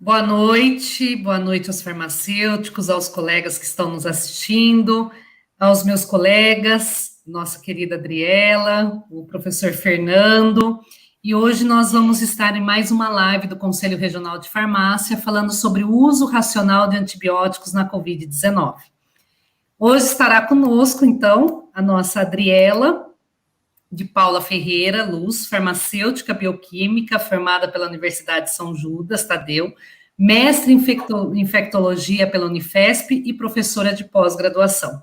Boa noite aos farmacêuticos, aos colegas que estão nos assistindo, aos meus colegas, nossa querida Adriela, o professor Fernando, e hoje nós vamos estar em mais uma live do Conselho Regional de Farmácia, falando sobre o uso racional de antibióticos na Covid-19. Hoje estará conosco, então, a nossa Adriela, de Paula Ferreira Luz, farmacêutica bioquímica, formada pela Universidade de São Judas, Tadeu, mestre em infectologia pela Unifesp e professora de pós-graduação.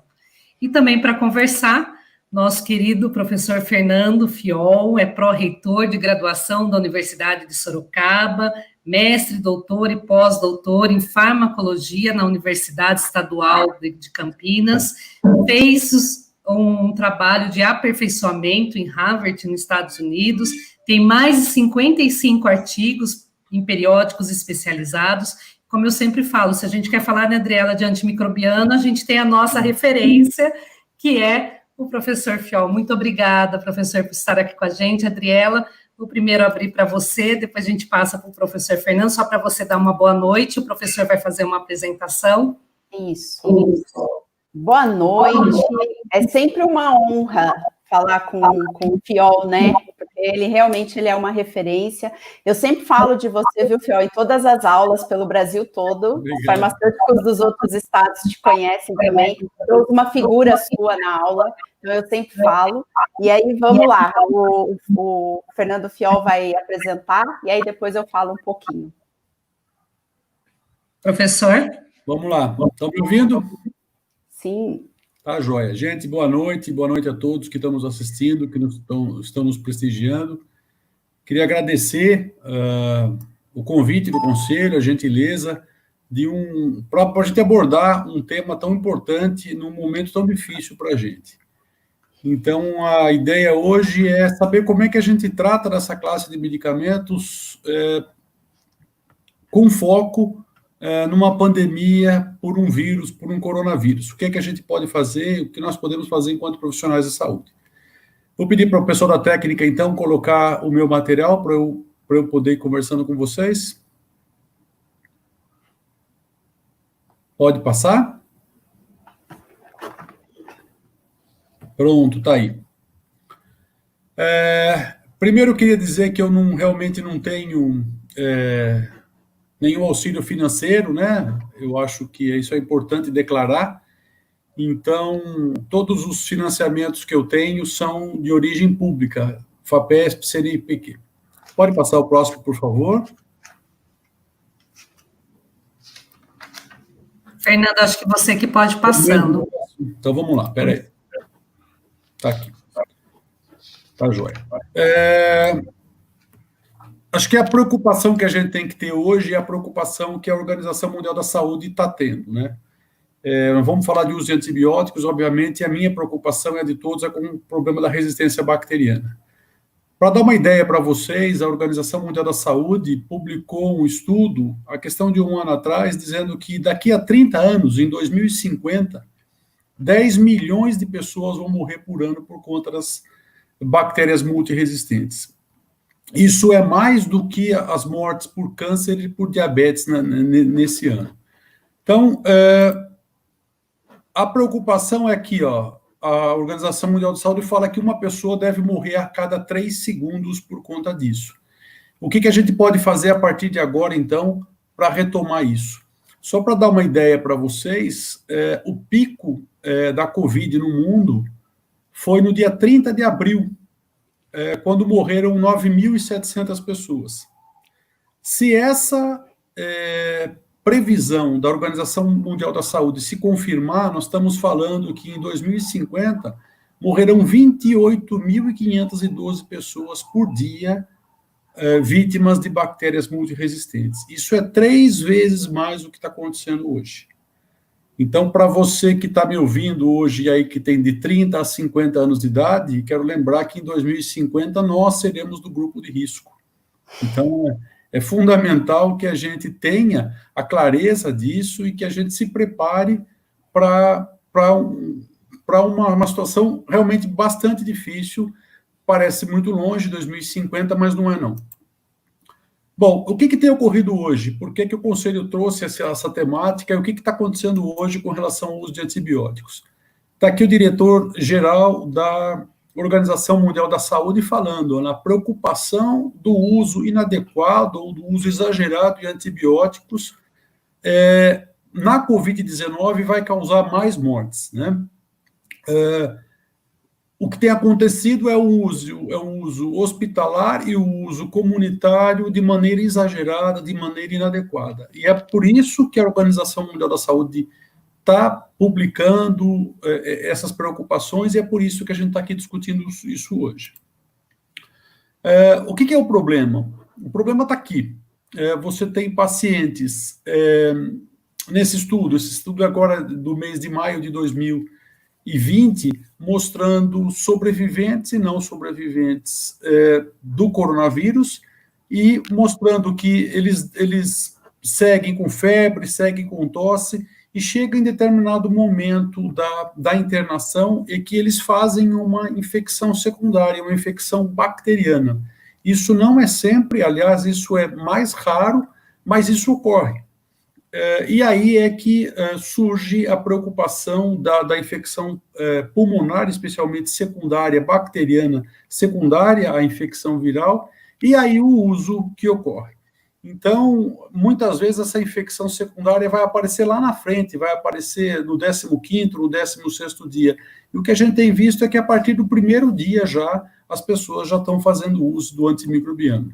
E também para conversar, nosso querido professor Fernando Fiol, é pró-reitor de graduação da Universidade de Sorocaba, mestre, doutor e pós-doutor em farmacologia na Universidade Estadual de Campinas, fez um trabalho de aperfeiçoamento em Harvard, nos Estados Unidos, tem mais de 55 artigos em periódicos especializados. Como eu sempre falo, se a gente quer falar, né, Adriela, de antimicrobiano, a gente tem a nossa referência, que é o professor Fiol. Muito obrigada, professor, por estar aqui com a gente. Adriela, vou primeiro abrir para você, depois a gente passa para o professor Fernando, só para você dar uma boa noite, o professor vai fazer uma apresentação. Isso. Boa noite, é sempre uma honra falar com o Fiol, né, porque ele é uma referência. Eu sempre falo de você, viu, Fiol, em todas as aulas pelo Brasil todo. Obrigado. Os farmacêuticos dos outros estados te conhecem também, eu uso uma figura sua na aula, então eu sempre falo. E aí, vamos lá, o Fernando Fiol vai apresentar, e aí depois eu falo um pouquinho. Professor? Vamos lá, estão me ouvindo? Sim. Tá, joia. Gente, boa noite a todos que estão nos assistindo, que estão nos prestigiando. Queria agradecer o convite do Conselho, a gentileza, para a gente abordar um tema tão importante num momento tão difícil para a gente. Então, a ideia hoje é saber como é que a gente trata dessa classe de medicamentos com foco numa pandemia por um vírus, por um coronavírus. O que é que a gente pode fazer, o que nós podemos fazer enquanto profissionais de saúde. Vou pedir para o pessoal da técnica, então, colocar o meu material para eu poder ir conversando com vocês. Pode passar? Pronto, está aí. Primeiro, eu queria dizer que eu realmente não tenho nenhum auxílio financeiro, né? Eu acho que isso é importante declarar. Então, todos os financiamentos que eu tenho são de origem pública, FAPESP, CNPq. Pode passar o próximo, por favor? Fernando, acho que você que pode passando. Então, vamos lá, peraí. Está aqui. Tá joia. Acho que a preocupação que a gente tem que ter hoje é a preocupação que a Organização Mundial da Saúde está tendo, né? Vamos falar de uso de antibióticos, obviamente, e a minha preocupação é de todos, é com o problema da resistência bacteriana. Para dar uma ideia para vocês, a Organização Mundial da Saúde publicou um estudo, a questão de um ano atrás, dizendo que daqui a 30 anos, em 2050, 10 milhões de pessoas vão morrer por ano por conta das bactérias multiresistentes. Isso é mais do que as mortes por câncer e por diabetes nesse ano. Então, a preocupação é que a Organização Mundial de Saúde fala que uma pessoa deve morrer a cada 3 segundos por conta disso. O que a gente pode fazer a partir de agora, então, para retomar isso? Só para dar uma ideia para vocês, o pico da Covid no mundo foi no dia 30 de abril, quando morreram 9.700 pessoas. Se essa previsão da Organização Mundial da Saúde se confirmar, nós estamos falando que em 2050 morrerão 28.512 pessoas por dia vítimas de bactérias multiresistentes. Isso é 3 vezes mais do que está acontecendo hoje. Então, para você que está me ouvindo hoje, aí que tem de 30 a 50 anos de idade, quero lembrar que em 2050 nós seremos do grupo de risco. Então, é fundamental que a gente tenha a clareza disso e que a gente se prepare para uma situação realmente bastante difícil. Parece muito longe, 2050, mas não é não. Bom, o que tem ocorrido hoje? Por que o Conselho trouxe essa temática e o que está acontecendo hoje com relação ao uso de antibióticos? Está aqui o diretor-geral da Organização Mundial da Saúde falando na preocupação do uso inadequado ou do uso exagerado de antibióticos na Covid-19 vai causar mais mortes, né? O que tem acontecido é o uso hospitalar e o uso comunitário de maneira exagerada, de maneira inadequada. E é por isso que a Organização Mundial da Saúde está publicando essas preocupações e é por isso que a gente está aqui discutindo isso hoje. O que é o problema? O problema está aqui. Você tem pacientes nesse estudo, esse estudo agora do mês de maio de 2020, mostrando sobreviventes e não sobreviventes do coronavírus e mostrando que eles seguem com febre, seguem com tosse e chega em determinado momento da internação e que eles fazem uma infecção secundária, uma infecção bacteriana. Isso não é sempre, aliás, isso é mais raro, mas isso ocorre. E aí é que surge a preocupação da infecção pulmonar, especialmente secundária, bacteriana, secundária à infecção viral, e aí o uso que ocorre. Então, muitas vezes essa infecção secundária vai aparecer lá na frente, vai aparecer no 15º, no 16º dia. E o que a gente tem visto é que a partir do primeiro dia já, as pessoas já estão fazendo uso do antimicrobiano.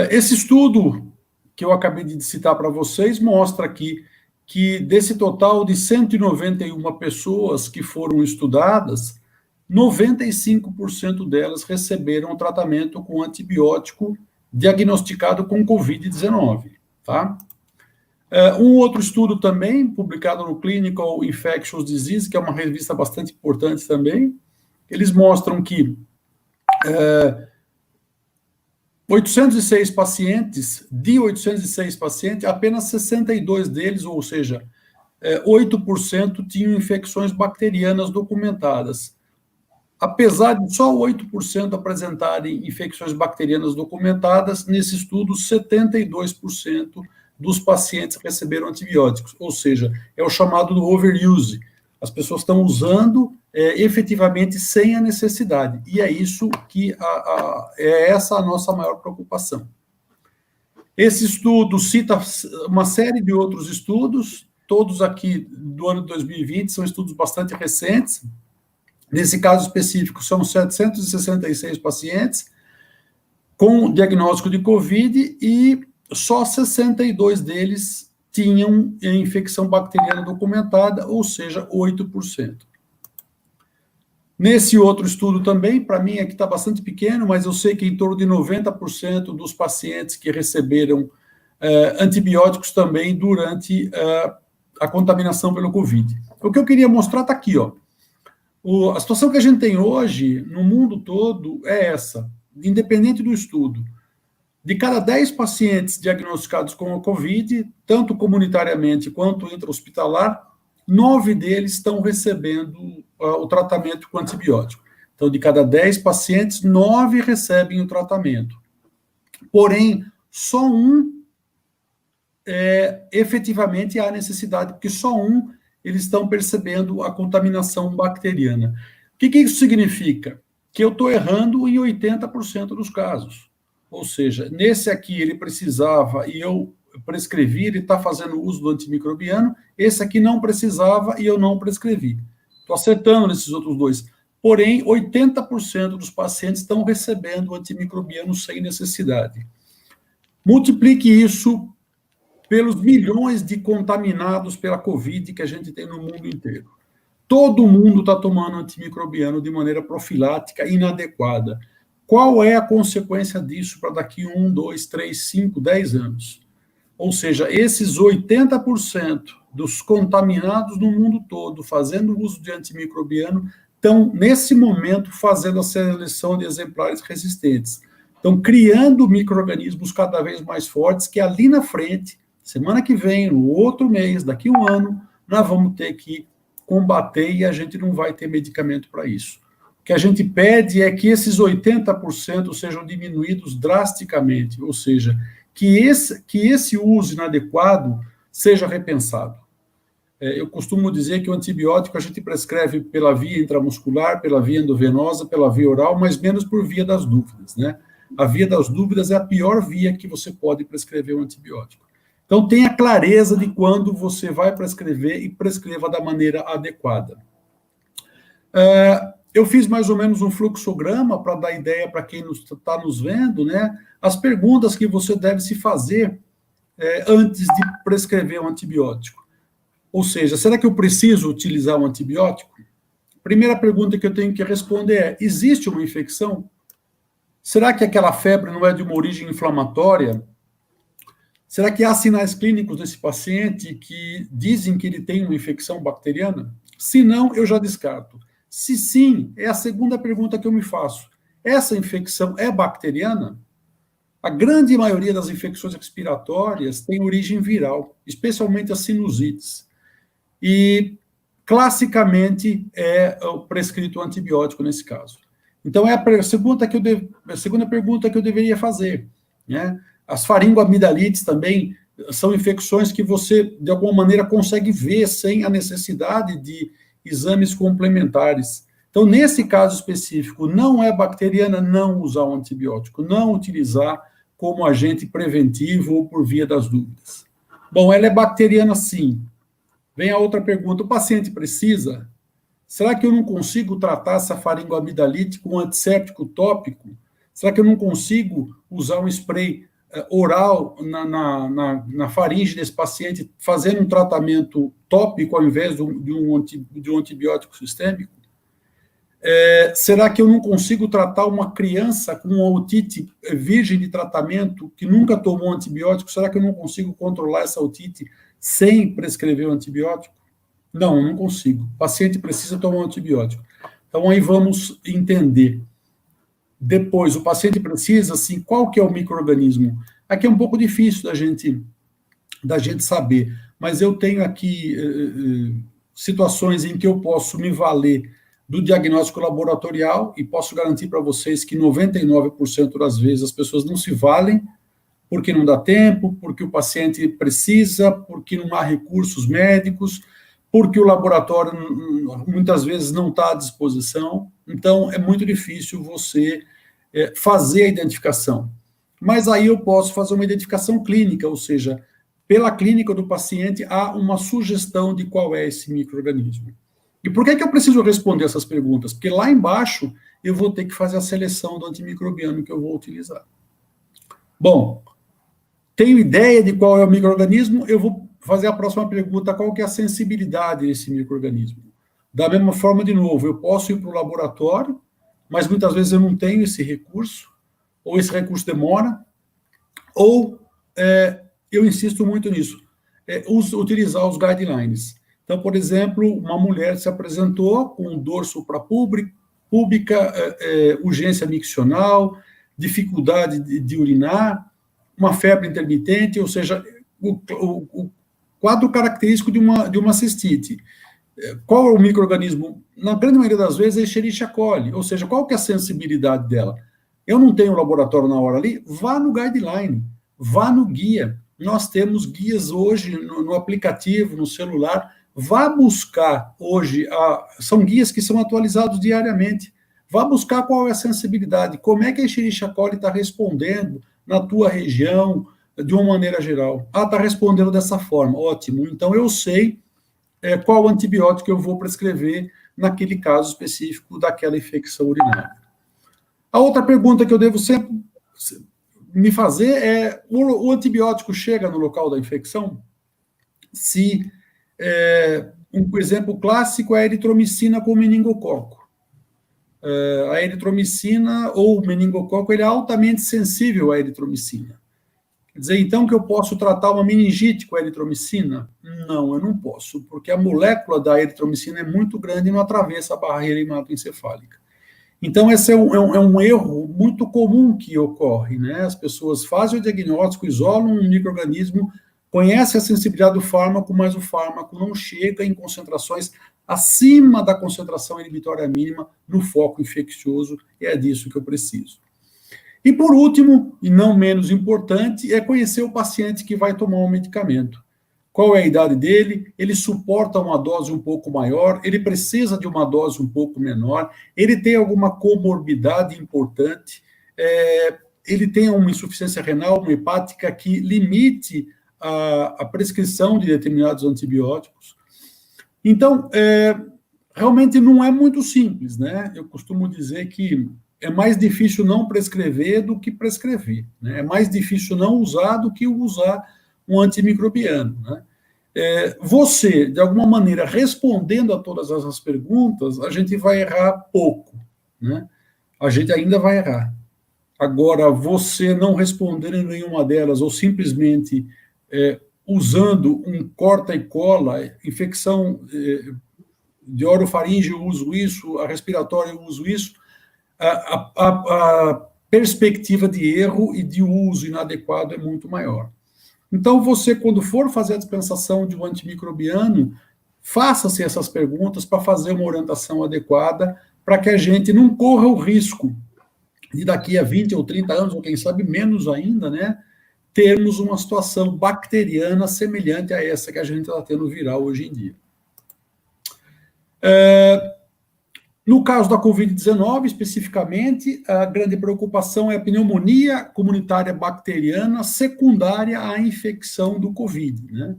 Esse estudo que eu acabei de citar para vocês mostra aqui que desse total de 191 pessoas que foram estudadas, 95% delas receberam tratamento com antibiótico diagnosticado com Covid-19, tá? Um outro estudo também, publicado no Clinical Infectious Disease, que é uma revista bastante importante também, eles mostram que 806 pacientes, de 806 pacientes, apenas 62 deles, ou seja, 8% tinham infecções bacterianas documentadas. Apesar de só 8% apresentarem infecções bacterianas documentadas, nesse estudo, 72% dos pacientes receberam antibióticos, ou seja, é o chamado do overuse. As pessoas estão usando efetivamente sem a necessidade, e é isso que é essa a nossa maior preocupação. Esse estudo cita uma série de outros estudos, todos aqui do ano de 2020, são estudos bastante recentes. Nesse caso específico, são 766 pacientes com diagnóstico de Covid e só 62 deles tinham infecção bacteriana documentada, ou seja, 8%. Nesse outro estudo também, para mim aqui está bastante pequeno, mas eu sei que em torno de 90% dos pacientes que receberam antibióticos também durante a contaminação pelo Covid. O que eu queria mostrar está aqui, ó. A situação que a gente tem hoje, no mundo todo, é essa, independente do estudo. De cada 10 pacientes diagnosticados com a Covid, tanto comunitariamente quanto intra-hospitalar, 9 deles estão recebendo o tratamento com antibiótico. Então, de cada 10 pacientes, 9 recebem o tratamento. Porém, só um efetivamente há necessidade, porque só um eles estão percebendo a contaminação bacteriana. O que isso significa? Que eu estou errando em 80% dos casos. Ou seja, nesse aqui ele precisava e eu prescrevi, ele está fazendo uso do antimicrobiano, esse aqui não precisava e eu não prescrevi. Estou acertando nesses outros dois. Porém, 80% dos pacientes estão recebendo o antimicrobiano sem necessidade. Multiplique isso pelos milhões de contaminados pela Covid que a gente tem no mundo inteiro. Todo mundo está tomando antimicrobiano de maneira profilática inadequada. Qual é a consequência disso para daqui 1, 2, 3, 5, 10 anos? Ou seja, esses 80% dos contaminados no mundo todo fazendo uso de antimicrobiano estão, nesse momento, fazendo a seleção de exemplares resistentes. Estão criando micro-organismos cada vez mais fortes que ali na frente, semana que vem, no outro mês, daqui a um ano, nós vamos ter que combater e a gente não vai ter medicamento para isso. O que a gente pede é que esses 80% sejam diminuídos drasticamente, ou seja, que esse uso inadequado seja repensado. Eu costumo dizer que o antibiótico a gente prescreve pela via intramuscular, pela via endovenosa, pela via oral, mas menos por via das dúvidas, né? A via das dúvidas é a pior via que você pode prescrever um antibiótico. Então, tenha clareza de quando você vai prescrever e prescreva da maneira adequada. Eu fiz mais ou menos um fluxograma para dar ideia para quem está nos vendo, né? As perguntas que você deve se fazer antes de prescrever um antibiótico. Ou seja, será que eu preciso utilizar um antibiótico? Primeira pergunta que eu tenho que responder é: existe uma infecção? Será que aquela febre não é de uma origem inflamatória? Será que há sinais clínicos desse paciente que dizem que ele tem uma infecção bacteriana? Se não, eu já descarto. Se sim, é a segunda pergunta que eu me faço. Essa infecção é bacteriana? A grande maioria das infecções respiratórias tem origem viral, especialmente as sinusites. E, classicamente, é o prescrito antibiótico nesse caso. Então, é a segunda pergunta que eu deveria fazer, né? As faringoamidalites também são infecções que você, de alguma maneira, consegue ver sem a necessidade de exames complementares. Então, nesse caso específico, não é bacteriana, não usar um antibiótico, não utilizar como agente preventivo ou por via das dúvidas. Bom, ela é bacteriana sim. Vem a outra pergunta: o paciente precisa? Será que eu não consigo tratar essa faringoamidalite com um antisséptico tópico? Será que eu não consigo usar um spray oral na faringe desse paciente, fazendo um tratamento tópico ao invés de um antibiótico sistêmico? Será que eu não consigo tratar uma criança com uma otite virgem de tratamento, que nunca tomou antibiótico? Será que eu não consigo controlar essa otite sem prescrever o antibiótico? Não consigo. O paciente precisa tomar um antibiótico. Então, aí vamos entender. Depois, o paciente precisa, assim, qual que é o micro-organismo? Aqui é um pouco difícil da gente saber, mas eu tenho aqui situações em que eu posso me valer do diagnóstico laboratorial e posso garantir para vocês que 99% das vezes as pessoas não se valem porque não dá tempo, porque o paciente precisa, porque não há recursos médicos, porque o laboratório muitas vezes não está à disposição. Então, é muito difícil você fazer a identificação. Mas aí eu posso fazer uma identificação clínica, ou seja, pela clínica do paciente, há uma sugestão de qual é esse micro-organismo. E por que eu preciso responder essas perguntas? Porque lá embaixo eu vou ter que fazer a seleção do antimicrobiano que eu vou utilizar. Bom, tenho ideia de qual é o micro-organismo, eu vou fazer a próxima pergunta: qual que é a sensibilidade desse micro-organismo? Da mesma forma, de novo, eu posso ir para o laboratório, mas muitas vezes eu não tenho esse recurso, ou esse recurso demora, ou eu insisto muito nisso, utilizar os guidelines. Então, por exemplo, uma mulher se apresentou com dor suprapúbica, urgência miccional, dificuldade de urinar, uma febre intermitente, ou seja, o quadro característico de uma cistite. Qual é o micro-organismo? Na grande maioria das vezes é Escherichia coli, ou seja, qual que é a sensibilidade dela? Eu não tenho laboratório na hora ali, vá no guideline, vá no guia. Nós temos guias hoje no aplicativo, no celular, vá buscar hoje, são guias que são atualizados diariamente, vá buscar qual é a sensibilidade, como é que a Escherichia coli está respondendo na tua região, de uma maneira geral. Está respondendo dessa forma, ótimo. Então, eu sei qual antibiótico eu vou prescrever naquele caso específico daquela infecção urinária. A outra pergunta que eu devo sempre me fazer é: o antibiótico chega no local da infecção? Se um exemplo clássico é a eritromicina com meningococo. A eritromicina ou o meningococo, ele é altamente sensível à eritromicina. Quer dizer, então, que eu posso tratar uma meningite com a eritromicina? Não, eu não posso, porque a molécula da eritromicina é muito grande e não atravessa a barreira hematoencefálica. Então, esse é um erro muito comum que ocorre, né? As pessoas fazem o diagnóstico, isolam um micro-organismo, conhecem a sensibilidade do fármaco, mas o fármaco não chega em concentrações acima da concentração inibitória mínima no foco infeccioso, e é disso que eu preciso. E por último, e não menos importante, é conhecer o paciente que vai tomar um medicamento. Qual é a idade dele? Ele suporta uma dose um pouco maior? Ele precisa de uma dose um pouco menor? Ele tem alguma comorbidade importante? Ele tem uma insuficiência renal, uma hepática que limite a prescrição de determinados antibióticos? Então, realmente não é muito simples, né? Eu costumo dizer que é mais difícil não prescrever do que prescrever, né? É mais difícil não usar do que usar um antimicrobiano, né? Você, de alguma maneira, respondendo a todas essas perguntas, a gente vai errar pouco, né? A gente ainda vai errar. Agora, você não respondendo em nenhuma delas, ou simplesmente usando um corta e cola, infecção de orofaringe eu uso isso, a respiratória eu uso isso, a perspectiva de erro e de uso inadequado é muito maior. Então, você, quando for fazer a dispensação de um antimicrobiano, faça-se essas perguntas para fazer uma orientação adequada, para que a gente não corra o risco de daqui a 20 ou 30 anos, ou quem sabe menos ainda, né, termos uma situação bacteriana semelhante a essa que a gente está tendo viral hoje em dia. No caso da Covid-19, especificamente, a grande preocupação é a pneumonia comunitária bacteriana secundária à infecção do Covid, né?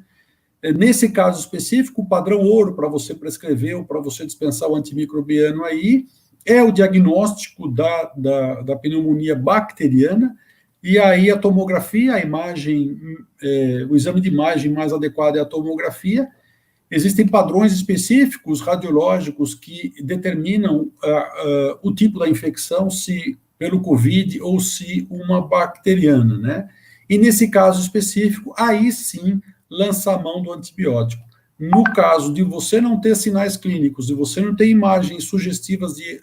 Nesse caso específico, o padrão ouro para você prescrever ou para você dispensar o antimicrobiano aí é o diagnóstico da pneumonia bacteriana, e aí a tomografia, a imagem, o exame de imagem mais adequado é a tomografia. Existem padrões específicos radiológicos que determinam o tipo da infecção, se pelo Covid ou se uma bacteriana, né? E nesse caso específico, aí sim, lança a mão do antibiótico. No caso de você não ter sinais clínicos, de você não ter imagens sugestivas de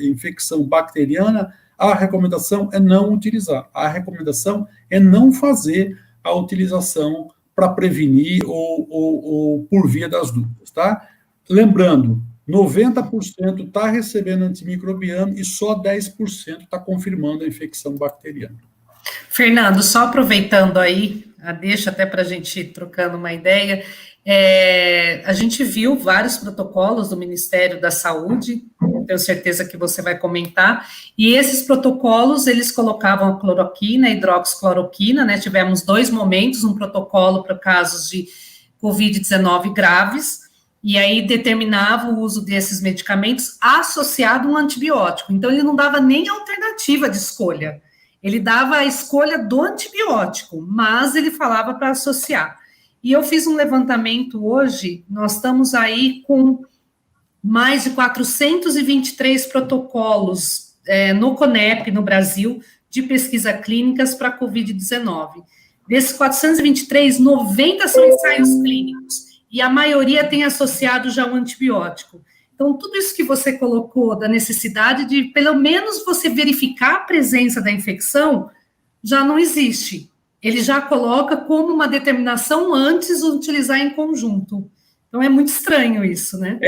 infecção bacteriana, a recomendação é não utilizar. A recomendação é não fazer a utilização para prevenir ou por via das dúvidas, tá? Lembrando, 90% está recebendo antimicrobiano e só 10% está confirmando a infecção bacteriana. Fernando, só aproveitando aí, deixa até para a gente ir trocando uma ideia, a gente viu vários protocolos do Ministério da Saúde, tenho certeza que você vai comentar, e esses protocolos, eles colocavam a cloroquina, a hidroxicloroquina, né, tivemos 2 momentos, um protocolo para casos de Covid-19 graves, e aí determinava o uso desses medicamentos associado a um antibiótico, então ele não dava nem alternativa de escolha, ele dava a escolha do antibiótico, mas ele falava para associar. E eu fiz um levantamento hoje, nós estamos aí com mais de 423 protocolos no CONEP, no Brasil, de pesquisa clínicas para Covid-19. Desses 423, 90 são ensaios clínicos, e a maioria tem associado já um antibiótico. Então, tudo isso que você colocou da necessidade de, pelo menos, você verificar a presença da infecção, já não existe. Ele já coloca como uma determinação antes de utilizar em conjunto. Então, é muito estranho isso, né?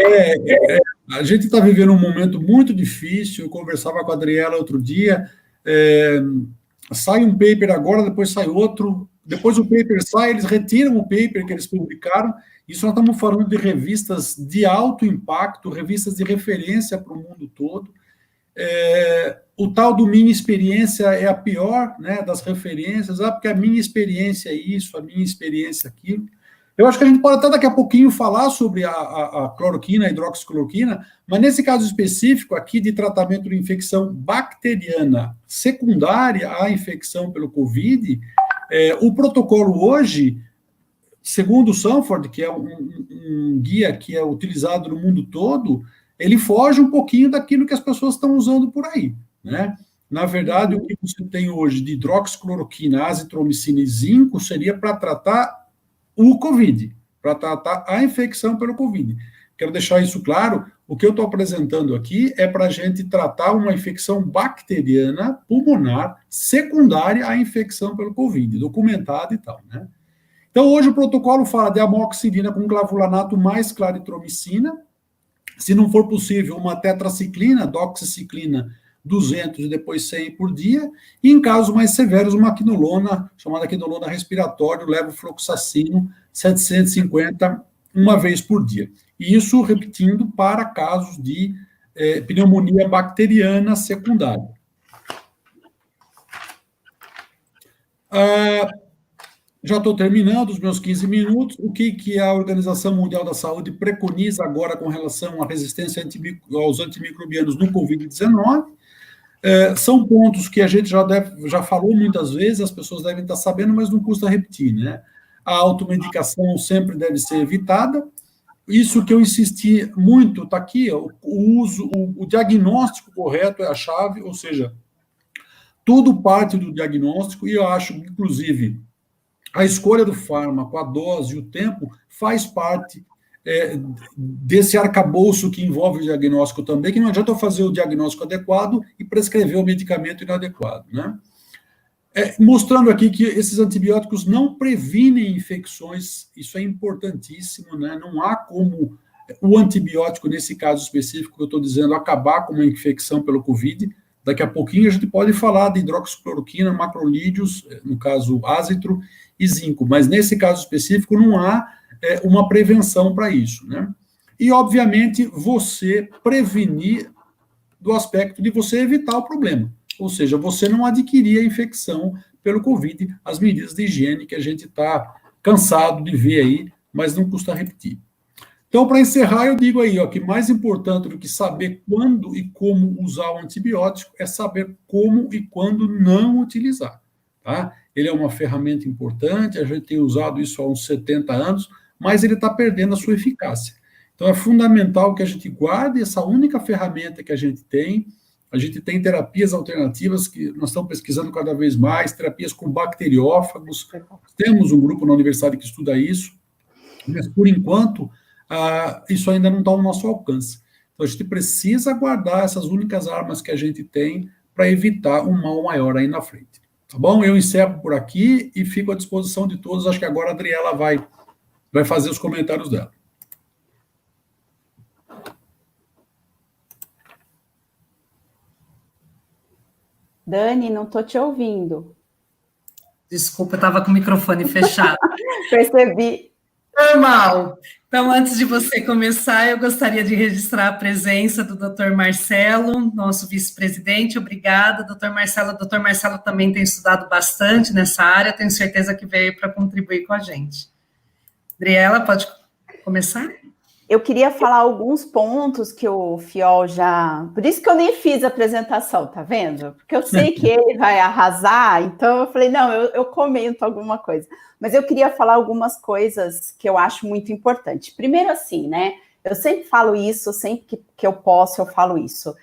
A gente está vivendo um momento muito difícil. Eu conversava com a Adriela outro dia, sai um paper agora, depois sai outro, depois o paper sai, eles retiram o paper que eles publicaram. Isso nós estamos falando de revistas de alto impacto, revistas de referência para o mundo todo. O tal do minha experiência é a pior, né, das referências, porque a minha experiência é isso, a minha experiência é aquilo. Eu acho que a gente pode até daqui a pouquinho falar sobre a cloroquina, a hidroxicloroquina, mas nesse caso específico aqui de tratamento de infecção bacteriana secundária à infecção pelo Covid, o protocolo hoje, segundo o Sanford, que é um guia que é utilizado no mundo todo, ele foge um pouquinho daquilo que as pessoas estão usando por aí, né? Na verdade, o que você tem hoje de hidroxicloroquina, azitromicina e zinco seria para tratar o Covid, para tratar a infecção pelo Covid. Quero deixar isso claro, o que eu estou apresentando aqui é para a gente tratar uma infecção bacteriana pulmonar secundária à infecção pelo Covid, documentada e tal, né? Então, hoje o protocolo fala de amoxicilina com clavulanato mais claritromicina, Se não for possível, uma tetraciclina, doxiciclina 200 e depois 100 por dia, e em casos mais severos, uma quinolona, chamada quinolona respiratória, levofloxacino 750, uma vez por dia. E isso repetindo para casos de pneumonia bacteriana secundária. Já estou terminando os meus 15 minutos. O que a Organização Mundial da Saúde preconiza agora com relação à resistência aos antimicrobianos no Covid-19? São pontos que a gente já falou muitas vezes, as pessoas devem estar sabendo, mas não custa repetir, né? A automedicação sempre deve ser evitada. Isso que eu insisti muito, está aqui, ó, o diagnóstico correto é a chave, ou seja, tudo parte do diagnóstico, e eu acho, inclusive, a escolha do fármaco, a dose e o tempo faz parte desse arcabouço que envolve o diagnóstico também, que não adianta eu fazer o diagnóstico adequado e prescrever o medicamento inadequado, né? Mostrando aqui que esses antibióticos não previnem infecções, isso é importantíssimo, né? Não há como o antibiótico, nesse caso específico que eu estou dizendo, acabar com uma infecção pelo Covid. Daqui a pouquinho a gente pode falar de hidroxicloroquina, macrolídeos, no caso azitro e zinco, mas nesse caso específico não há uma prevenção para isso, né? E, obviamente, você prevenir do aspecto de você evitar o problema, ou seja, você não adquirir a infecção pelo Covid, as medidas de higiene que a gente está cansado de ver aí, mas não custa repetir. Então, para encerrar, eu digo aí, ó, que mais importante do que saber quando e como usar o antibiótico é saber como e quando não utilizar, tá? Ele é uma ferramenta importante, a gente tem usado isso há uns 70 anos, mas ele está perdendo a sua eficácia. Então, é fundamental que a gente guarde essa única ferramenta que a gente tem. A gente tem terapias alternativas que nós estamos pesquisando cada vez mais, terapias com bacteriófagos. Temos um grupo na universidade que estuda isso, mas, por enquanto, isso ainda não está ao nosso alcance. Então, a gente precisa guardar essas únicas armas que a gente tem para evitar um mal maior aí na frente. Tá bom? Eu encerro por aqui e fico à disposição de todos. Acho que agora a Adriela vai fazer os comentários dela. Dani, não estou te ouvindo. Desculpa, eu estava com o microfone fechado. Percebi. Normal. Então, antes de você começar, eu gostaria de registrar a presença do Dr. Marcelo, nosso vice-presidente. Obrigada, Dr. Marcelo. O Dr. Marcelo também tem estudado bastante nessa área, tenho certeza que veio para contribuir com a gente. Adriela, pode começar? Eu queria falar alguns pontos que o Fiol já... Por isso que eu nem fiz a apresentação, tá vendo? Porque eu sei que ele vai arrasar, então eu falei, não, eu comento alguma coisa. Mas eu queria falar algumas coisas que eu acho muito importante. Primeiro assim, né? Eu sempre falo isso, sempre que eu posso, eu falo isso.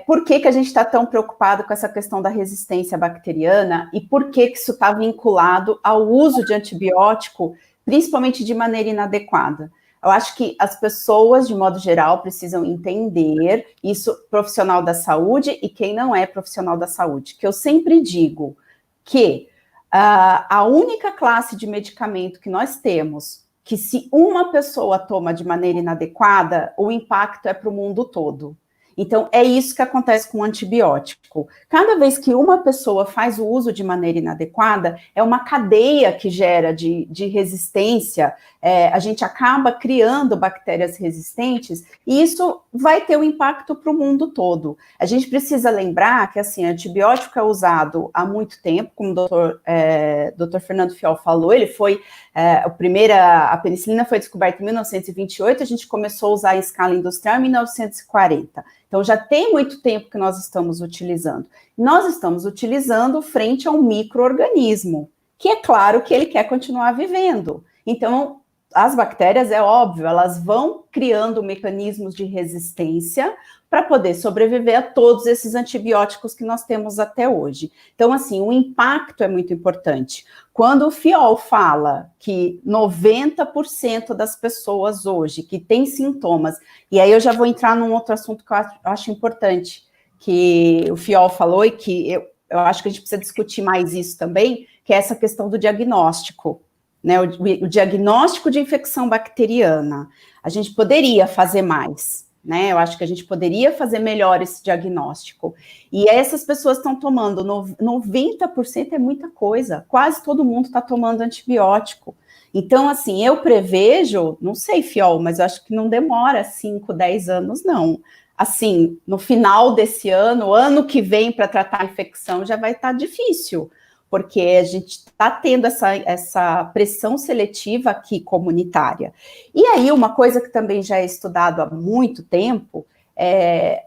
Por que a gente está tão preocupado com essa questão da resistência bacteriana e por que isso está vinculado ao uso de antibiótico, principalmente de maneira inadequada? Eu acho que as pessoas, de modo geral, precisam entender isso, profissional da saúde e quem não é profissional da saúde. Que eu sempre digo que a única classe de medicamento que nós temos, que se uma pessoa toma de maneira inadequada, o impacto é para o mundo todo. Então, é isso que acontece com o antibiótico. Cada vez que uma pessoa faz o uso de maneira inadequada, é uma cadeia que gera de resistência, a gente acaba criando bactérias resistentes, e isso vai ter um impacto para o mundo todo. A gente precisa lembrar que, assim, antibiótico é usado há muito tempo, como o Dr. Fernando Fiol falou, ele foi, a penicilina foi descoberta em 1928, a gente começou a usar em escala industrial em 1940. Então, já tem muito tempo que nós estamos utilizando. Nós estamos utilizando frente a um micro-organismo, que é claro que ele quer continuar vivendo. Então, as bactérias, é óbvio, elas vão criando mecanismos de resistência para poder sobreviver a todos esses antibióticos que nós temos até hoje. Então, assim, o impacto é muito importante. Quando o Fiol fala que 90% das pessoas hoje que têm sintomas, e aí eu já vou entrar num outro assunto que eu acho importante, que o Fiol falou e que eu acho que a gente precisa discutir mais isso também, que é essa questão do diagnóstico, né? O diagnóstico de infecção bacteriana. A gente poderia fazer mais. né? Eu acho que a gente poderia fazer melhor esse diagnóstico. E essas pessoas estão tomando 90% é muita coisa. Quase todo mundo está tomando antibiótico. Então, assim, eu prevejo, não sei, Fiol, mas eu acho que não demora 5, 10 anos, não. Assim, no final desse ano que vem para tratar a infecção já vai estar difícil, porque a gente está tendo essa pressão seletiva aqui comunitária. E aí, uma coisa que também já é estudado há muito tempo,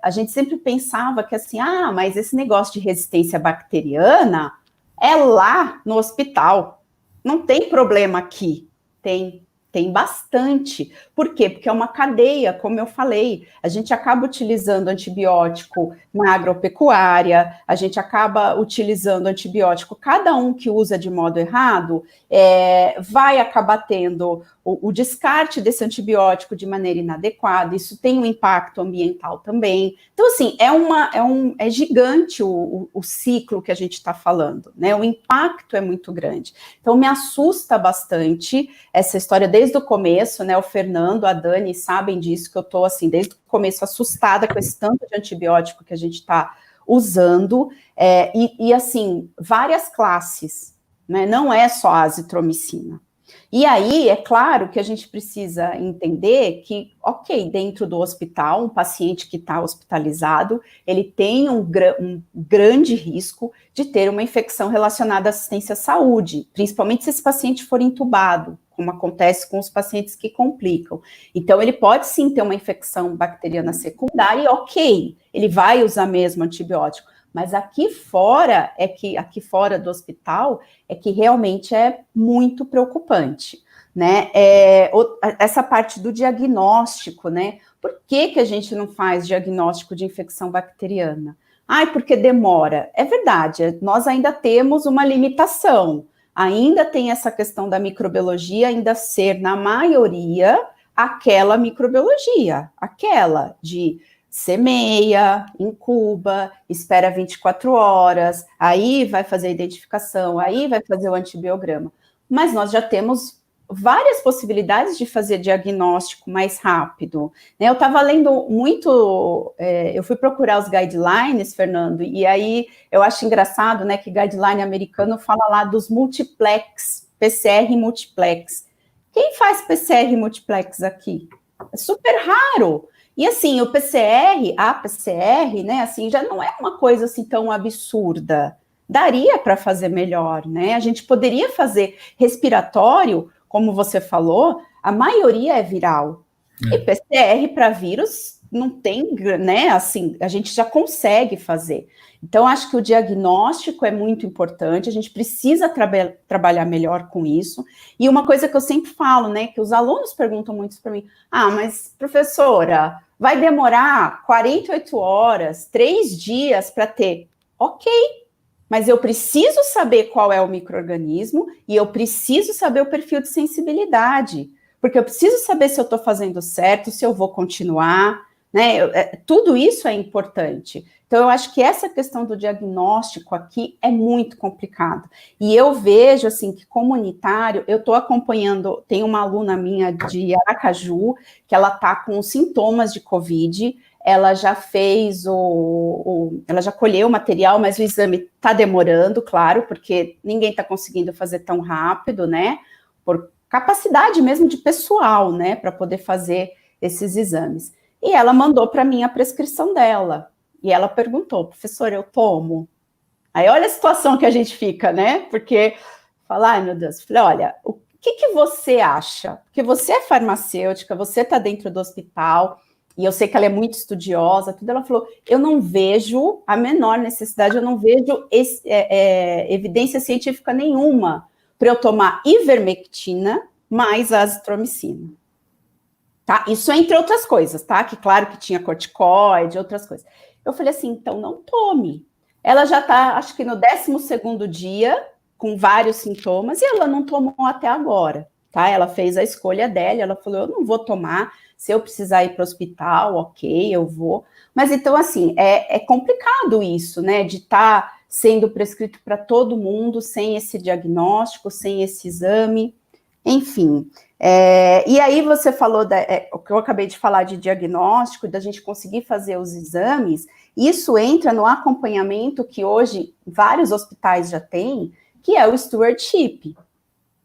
a gente sempre pensava que assim, mas esse negócio de resistência bacteriana é lá no hospital, não tem problema aqui. Tem bastante. Por quê? Porque é uma cadeia, como eu falei. A gente acaba utilizando antibiótico na agropecuária, a gente acaba utilizando antibiótico, cada um que usa de modo errado, vai acabar tendo o descarte desse antibiótico de maneira inadequada. Isso tem um impacto ambiental também. Então, assim, é gigante o ciclo que a gente está falando, né? O impacto é muito grande. Então, me assusta bastante essa história desde o começo, né? O Fernando, a Dani sabem disso, que eu estou, assim, desde o começo assustada com esse tanto de antibiótico que a gente está usando, e, assim, várias classes, né? Não é só a azitromicina. E aí, é claro que a gente precisa entender que, ok, dentro do hospital, um paciente que está hospitalizado, ele tem um grande risco de ter uma infecção relacionada à assistência à saúde, principalmente se esse paciente for entubado, como acontece com os pacientes que complicam. Então, ele pode sim ter uma infecção bacteriana secundária e, ok, ele vai usar mesmo antibiótico. Mas aqui fora do hospital, é que realmente é muito preocupante, né? Essa parte do diagnóstico, né? Por que a gente não faz diagnóstico de infecção bacteriana? Porque demora. É verdade, nós ainda temos uma limitação. Ainda tem essa questão da microbiologia ainda ser, na maioria, aquela microbiologia, aquela de semeia, incuba, espera 24 horas, aí vai fazer a identificação, aí vai fazer o antibiograma. Mas nós já temos várias possibilidades de fazer diagnóstico mais rápido. Eu estava lendo muito, eu fui procurar os guidelines, Fernando, e aí eu acho engraçado, né, que guideline americano fala lá dos multiplex, PCR multiplex. Quem faz PCR multiplex aqui? É super raro. E assim, a PCR, né, assim, já não é uma coisa assim tão absurda. Daria para fazer melhor, né? A gente poderia fazer respiratório, como você falou, a maioria é viral. E PCR para vírus não tem, né, assim, a gente já consegue fazer. Então, acho que o diagnóstico é muito importante, a gente precisa trabalhar melhor com isso. E uma coisa que eu sempre falo, né, que os alunos perguntam muito para mim, mas, professora, vai demorar 48 horas, 3 dias para ter? Ok, mas eu preciso saber qual é o micro-organismo e eu preciso saber o perfil de sensibilidade, porque eu preciso saber se eu estou fazendo certo, se eu vou continuar, né? Tudo isso é importante. Então, eu acho que essa questão do diagnóstico aqui é muito complicado. E eu vejo, assim, que comunitário, eu estou acompanhando, tem uma aluna minha de Aracaju, que ela está com sintomas de Covid, ela já fez ela já colheu o material, mas o exame está demorando, claro, porque ninguém está conseguindo fazer tão rápido, né? Por capacidade mesmo de pessoal, né? Para poder fazer esses exames. E ela mandou para mim a prescrição dela. E ela perguntou, professora, eu tomo? Aí olha a situação que a gente fica, né? Porque fala, meu Deus, falei, olha, o que você acha? Porque você é farmacêutica, você está dentro do hospital, e eu sei que ela é muito estudiosa, tudo. Ela falou, eu não vejo a menor necessidade, eu não vejo evidência científica nenhuma para eu tomar ivermectina mais azitromicina. Tá? Isso entre outras coisas, tá? Que claro que tinha corticoide, outras coisas. Eu falei assim, então não tome. Ela já está, acho que no 12º dia, com vários sintomas, e ela não tomou até agora, tá? Ela fez a escolha dela, ela falou, eu não vou tomar, se eu precisar ir para o hospital, ok, eu vou. Mas então, assim, é complicado isso, né? De estar sendo prescrito para todo mundo, sem esse diagnóstico, sem esse exame. Enfim, e aí você falou, o que eu acabei de falar de diagnóstico, da gente conseguir fazer os exames, isso entra no acompanhamento que hoje vários hospitais já têm, que é o stewardship.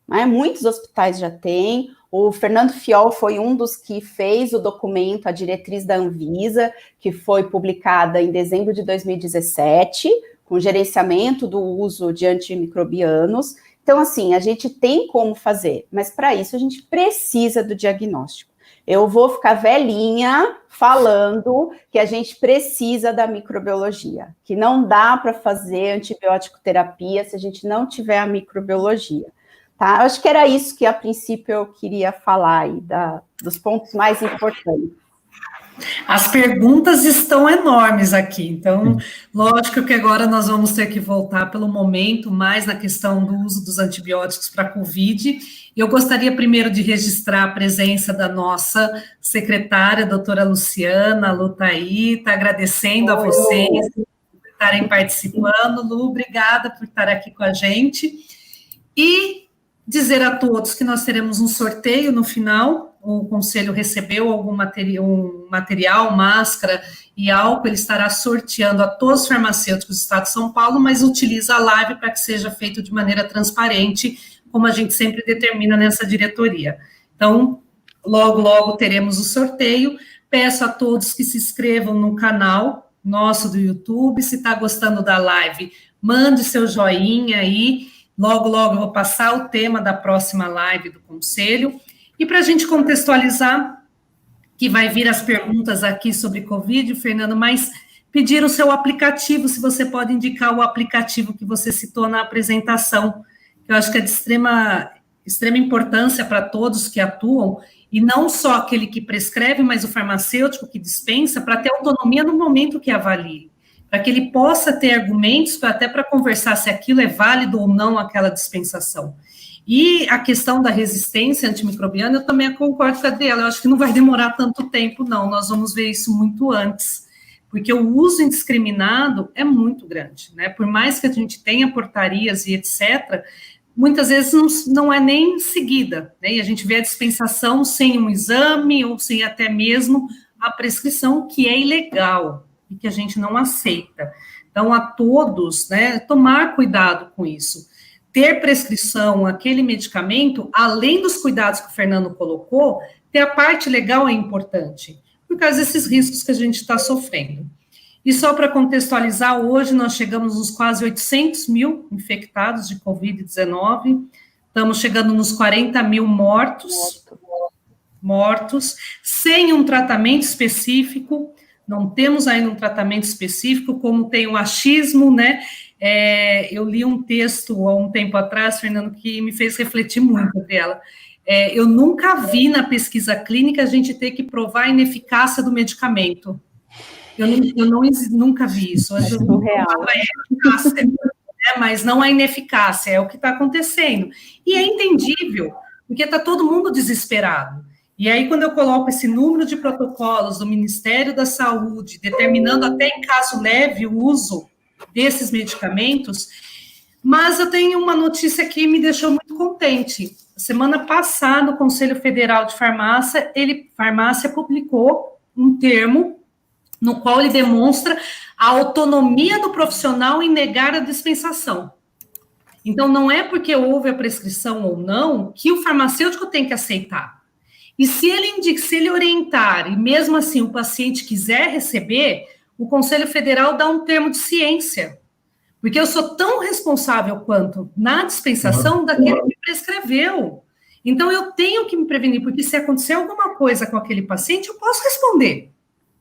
Né? Muitos hospitais já têm, o Fernando Fiol foi um dos que fez o documento, a diretriz da Anvisa, que foi publicada em dezembro de 2017, com gerenciamento do uso de antimicrobianos. Então, assim, a gente tem como fazer, mas para isso a gente precisa do diagnóstico. Eu vou ficar velhinha falando que a gente precisa da microbiologia, que não dá para fazer antibiótico terapia se a gente não tiver a microbiologia. Tá? Eu acho que era isso que, a princípio, eu queria falar aí, dos pontos mais importantes. As perguntas estão enormes aqui, então, lógico que agora nós vamos ter que voltar pelo momento mais na questão do uso dos antibióticos para a Covid. Eu gostaria primeiro de registrar a presença da nossa secretária, doutora Luciana Lutaí, está agradecendo a vocês por estarem participando. Lu, obrigada por estar aqui com a gente. E dizer a todos que nós teremos um sorteio no final. O Conselho recebeu algum material, máscara e álcool, ele estará sorteando a todos os farmacêuticos do Estado de São Paulo, mas utiliza a live para que seja feito de maneira transparente, como a gente sempre determina nessa diretoria. Então, logo, logo teremos o sorteio. Peço a todos que se inscrevam no canal nosso do YouTube. Se está gostando da live, mande seu joinha aí. Logo, logo eu vou passar o tema da próxima live do Conselho. E para a gente contextualizar, que vai vir as perguntas aqui sobre Covid, Fernando, mas pedir o seu aplicativo, se você pode indicar o aplicativo que você citou na apresentação, que eu acho que é de extrema importância para todos que atuam, e não só aquele que prescreve, mas o farmacêutico que dispensa, para ter autonomia no momento que avalie, para que ele possa ter argumentos até para conversar se aquilo é válido ou não, aquela dispensação. E a questão da resistência antimicrobiana, eu também concordo com a Adriela, eu acho que não vai demorar tanto tempo, não, nós vamos ver isso muito antes, porque o uso indiscriminado é muito grande, né? Por mais que a gente tenha portarias e etc., muitas vezes não é nem seguida, né? E a gente vê a dispensação sem um exame ou sem até mesmo a prescrição, que é ilegal e que a gente não aceita. Então, a todos, né, tomar cuidado com isso. Ter prescrição, aquele medicamento, além dos cuidados que o Fernando colocou, ter a parte legal é importante, por causa desses riscos que a gente está sofrendo. E só para contextualizar, hoje nós chegamos nos quase 800 mil infectados de Covid-19, estamos chegando nos 40 mil mortos, sem um tratamento específico, não temos ainda um tratamento específico, como tem o achismo, né? Eu li um texto há um tempo atrás, Fernando, que me fez refletir muito sobre ela. Eu nunca vi na pesquisa clínica a gente ter que provar a ineficácia do medicamento. Eu nunca vi isso. É surreal. Mas não a ineficácia, é o que está acontecendo. E é entendível, porque está todo mundo desesperado. E aí, quando eu coloco esse número de protocolos do Ministério da Saúde, determinando até em caso leve o uso desses medicamentos, mas eu tenho uma notícia que me deixou muito contente. Semana passada, o Conselho Federal de Farmácia publicou um termo no qual ele demonstra a autonomia do profissional em negar a dispensação. Então, não é porque houve a prescrição ou não que o farmacêutico tem que aceitar. E se ele orientar, e mesmo assim o paciente quiser receber, o Conselho Federal dá um termo de ciência, porque eu sou tão responsável quanto na dispensação daquele que prescreveu. Então, eu tenho que me prevenir, porque se acontecer alguma coisa com aquele paciente, eu posso responder,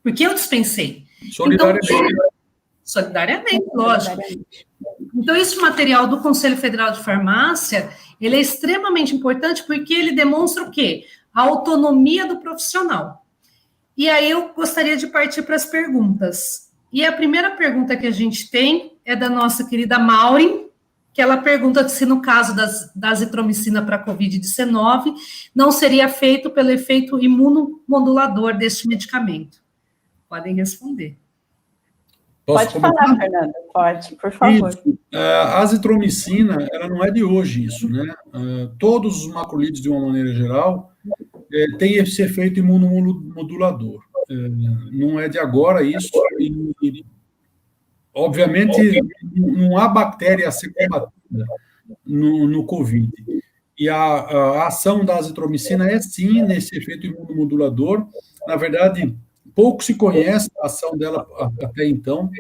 porque eu dispensei. Solidariamente, lógico. Então, esse material do Conselho Federal de Farmácia, ele é extremamente importante, porque ele demonstra o quê? A autonomia do profissional. E aí eu gostaria de partir para as perguntas. E a primeira pergunta que a gente tem é da nossa querida Maureen, que ela pergunta se no caso da azitromicina para Covid-19 não seria feito pelo efeito imunomodulador deste medicamento. Podem responder. Pode falar, Fernando, pode, por favor. Isso. A azitromicina, ela não é de hoje isso, né? Todos os macrolídeos, de uma maneira geral, têm esse efeito imunomodulador. Não é de agora isso, e obviamente não há bactéria a ser combatida no Covid. E a ação da azitromicina é sim nesse efeito imunomodulador. Na verdade, pouco se conhece a ação dela até então.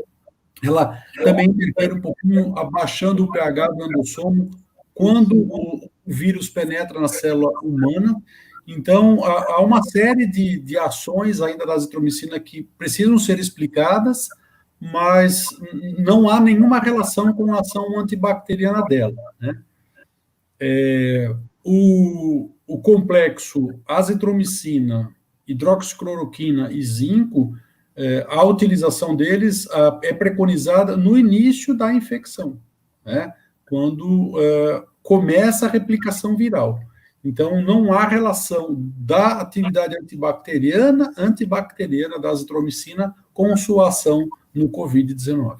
Ela também interfere um pouquinho abaixando o pH do endossomo quando o vírus penetra na célula humana. Então, há uma série de ações ainda da azitromicina que precisam ser explicadas, mas não há nenhuma relação com a ação antibacteriana dela, né? O complexo azitromicina, hidroxicloroquina e zinco, a utilização deles é preconizada no início da infecção, né? Quando começa a replicação viral. Então, não há relação da atividade antibacteriana da azitromicina com sua ação no Covid-19.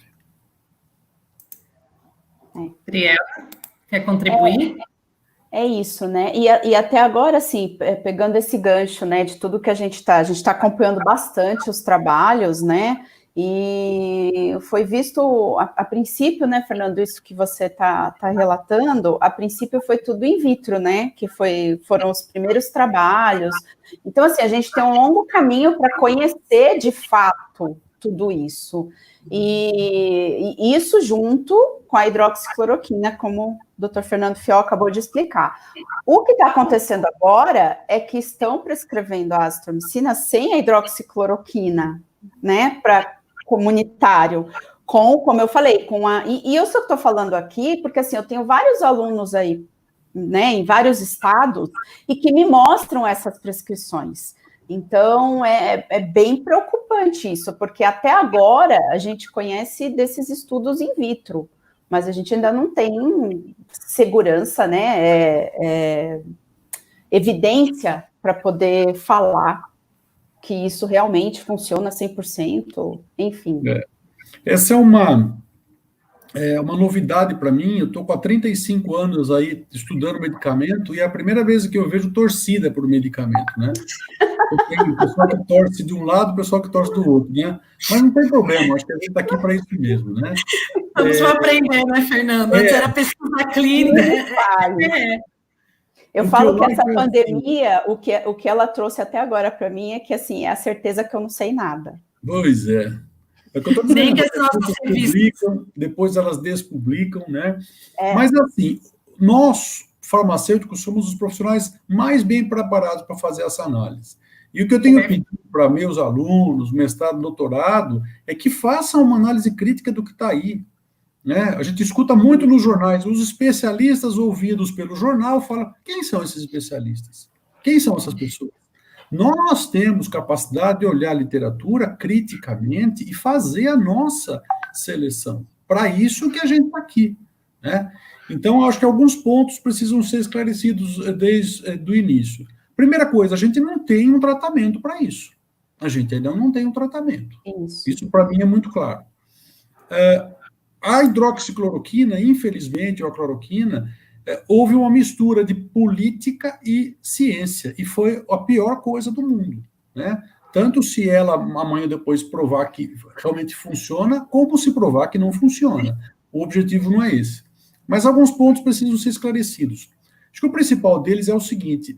Adriela, quer contribuir? É isso, né? E até agora, assim, pegando esse gancho, né, de tudo que a gente está acompanhando bastante os trabalhos, né? E foi visto, a princípio, né, Fernando, isso que você está relatando, a princípio foi tudo in vitro, né? Que foram os primeiros trabalhos. Então, assim, a gente tem um longo caminho para conhecer de fato tudo isso. E isso junto com a hidroxicloroquina, como o Dr. Fernando Fiol acabou de explicar. O que está acontecendo agora é que estão prescrevendo a azitromicina sem a hidroxicloroquina, né, para comunitário, como eu falei, e eu só estou falando aqui porque, assim, eu tenho vários alunos aí, né, em vários estados, e que me mostram essas prescrições. Então, é bem preocupante isso, porque até agora a gente conhece desses estudos in vitro, mas a gente ainda não tem segurança, né, evidência para poder falar que isso realmente funciona 100%, enfim. Essa é uma novidade para mim. Eu estou com há 35 anos aí estudando medicamento e é a primeira vez que eu vejo torcida por medicamento, né? Tem o pessoal que torce de um lado, o pessoal que torce do outro, né? Mas não tem problema, acho que a gente está aqui para isso mesmo, né? Vamos aprender, né, Fernando? Antes era pesquisa clínica. Eu falo que essa pandemia, o que ela trouxe até agora para mim é que, assim, é a certeza que eu não sei nada. Pois é. É o que eu estou dizendo. Nem que as nossas publicam, depois elas despublicam, né? Mas, assim, nós, farmacêuticos, somos os profissionais mais bem preparados para fazer essa análise. E o que eu tenho pedido para meus alunos, mestrado, doutorado, é que façam uma análise crítica do que está aí, né? A gente escuta muito nos jornais, os especialistas ouvidos pelo jornal falam, quem são esses especialistas? Quem são essas pessoas? Nós temos capacidade de olhar a literatura criticamente e fazer a nossa seleção. Para isso que a gente está aqui, né? Então, acho que alguns pontos precisam ser esclarecidos desde o início. Primeira coisa, a gente não tem um tratamento para isso. A gente ainda não tem um tratamento. Isso para mim é muito claro. A hidroxicloroquina, infelizmente, ou a cloroquina, houve uma mistura de política e ciência, e foi a pior coisa do mundo, né? Tanto se ela, amanhã depois, provar que realmente funciona, como se provar que não funciona. O objetivo não é esse. Mas alguns pontos precisam ser esclarecidos. Acho que o principal deles é o seguinte,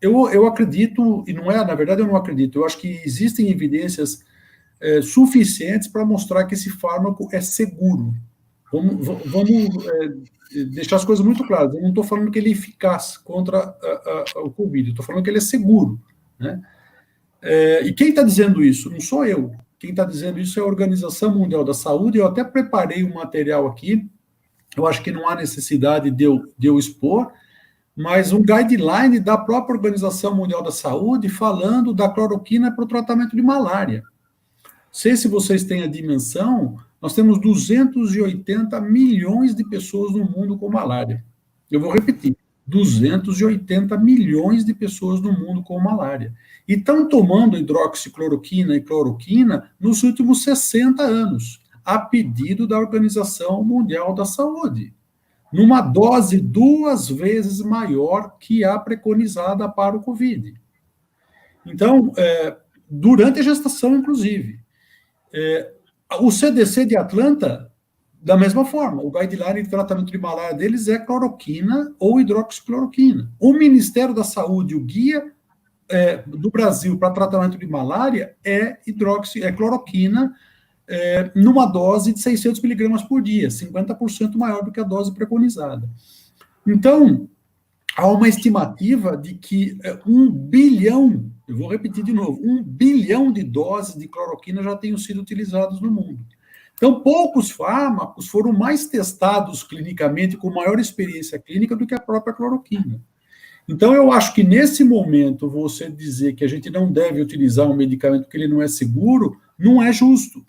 eu acredito, e não é, na verdade eu não acredito, eu acho que existem evidências suficientes para mostrar que esse fármaco é seguro. Vamos deixar as coisas muito claras. Eu não estou falando que ele é eficaz contra o Covid, eu estou falando que ele é seguro, né? E quem está dizendo isso? Não sou eu. Quem está dizendo isso é a Organização Mundial da Saúde. Eu até preparei um material aqui, eu acho que não há necessidade de eu expor, mas um guideline da própria Organização Mundial da Saúde falando da cloroquina para o tratamento de malária. Não sei se vocês têm a dimensão, nós temos 280 milhões de pessoas no mundo com malária. Eu vou repetir, 280 milhões de pessoas no mundo com malária. E estão tomando hidroxicloroquina e cloroquina nos últimos 60 anos, a pedido da Organização Mundial da Saúde, numa dose 2 vezes maior que a preconizada para o Covid. Então, durante a gestação, inclusive, o CDC de Atlanta, da mesma forma, o guideline de tratamento de malária deles é cloroquina ou hidroxicloroquina. O Ministério da Saúde, o guia do Brasil para tratamento de malária é cloroquina numa dose de 600 miligramas por dia, 50% maior do que a dose preconizada. Então, há uma estimativa de que 1 bilhão, eu vou repetir de novo, 1 bilhão de doses de cloroquina já tenham sido utilizados no mundo. Então, poucos fármacos foram mais testados clinicamente, com maior experiência clínica do que a própria cloroquina. Então, eu acho que nesse momento, você dizer que a gente não deve utilizar um medicamento porque ele não é seguro, não é justo.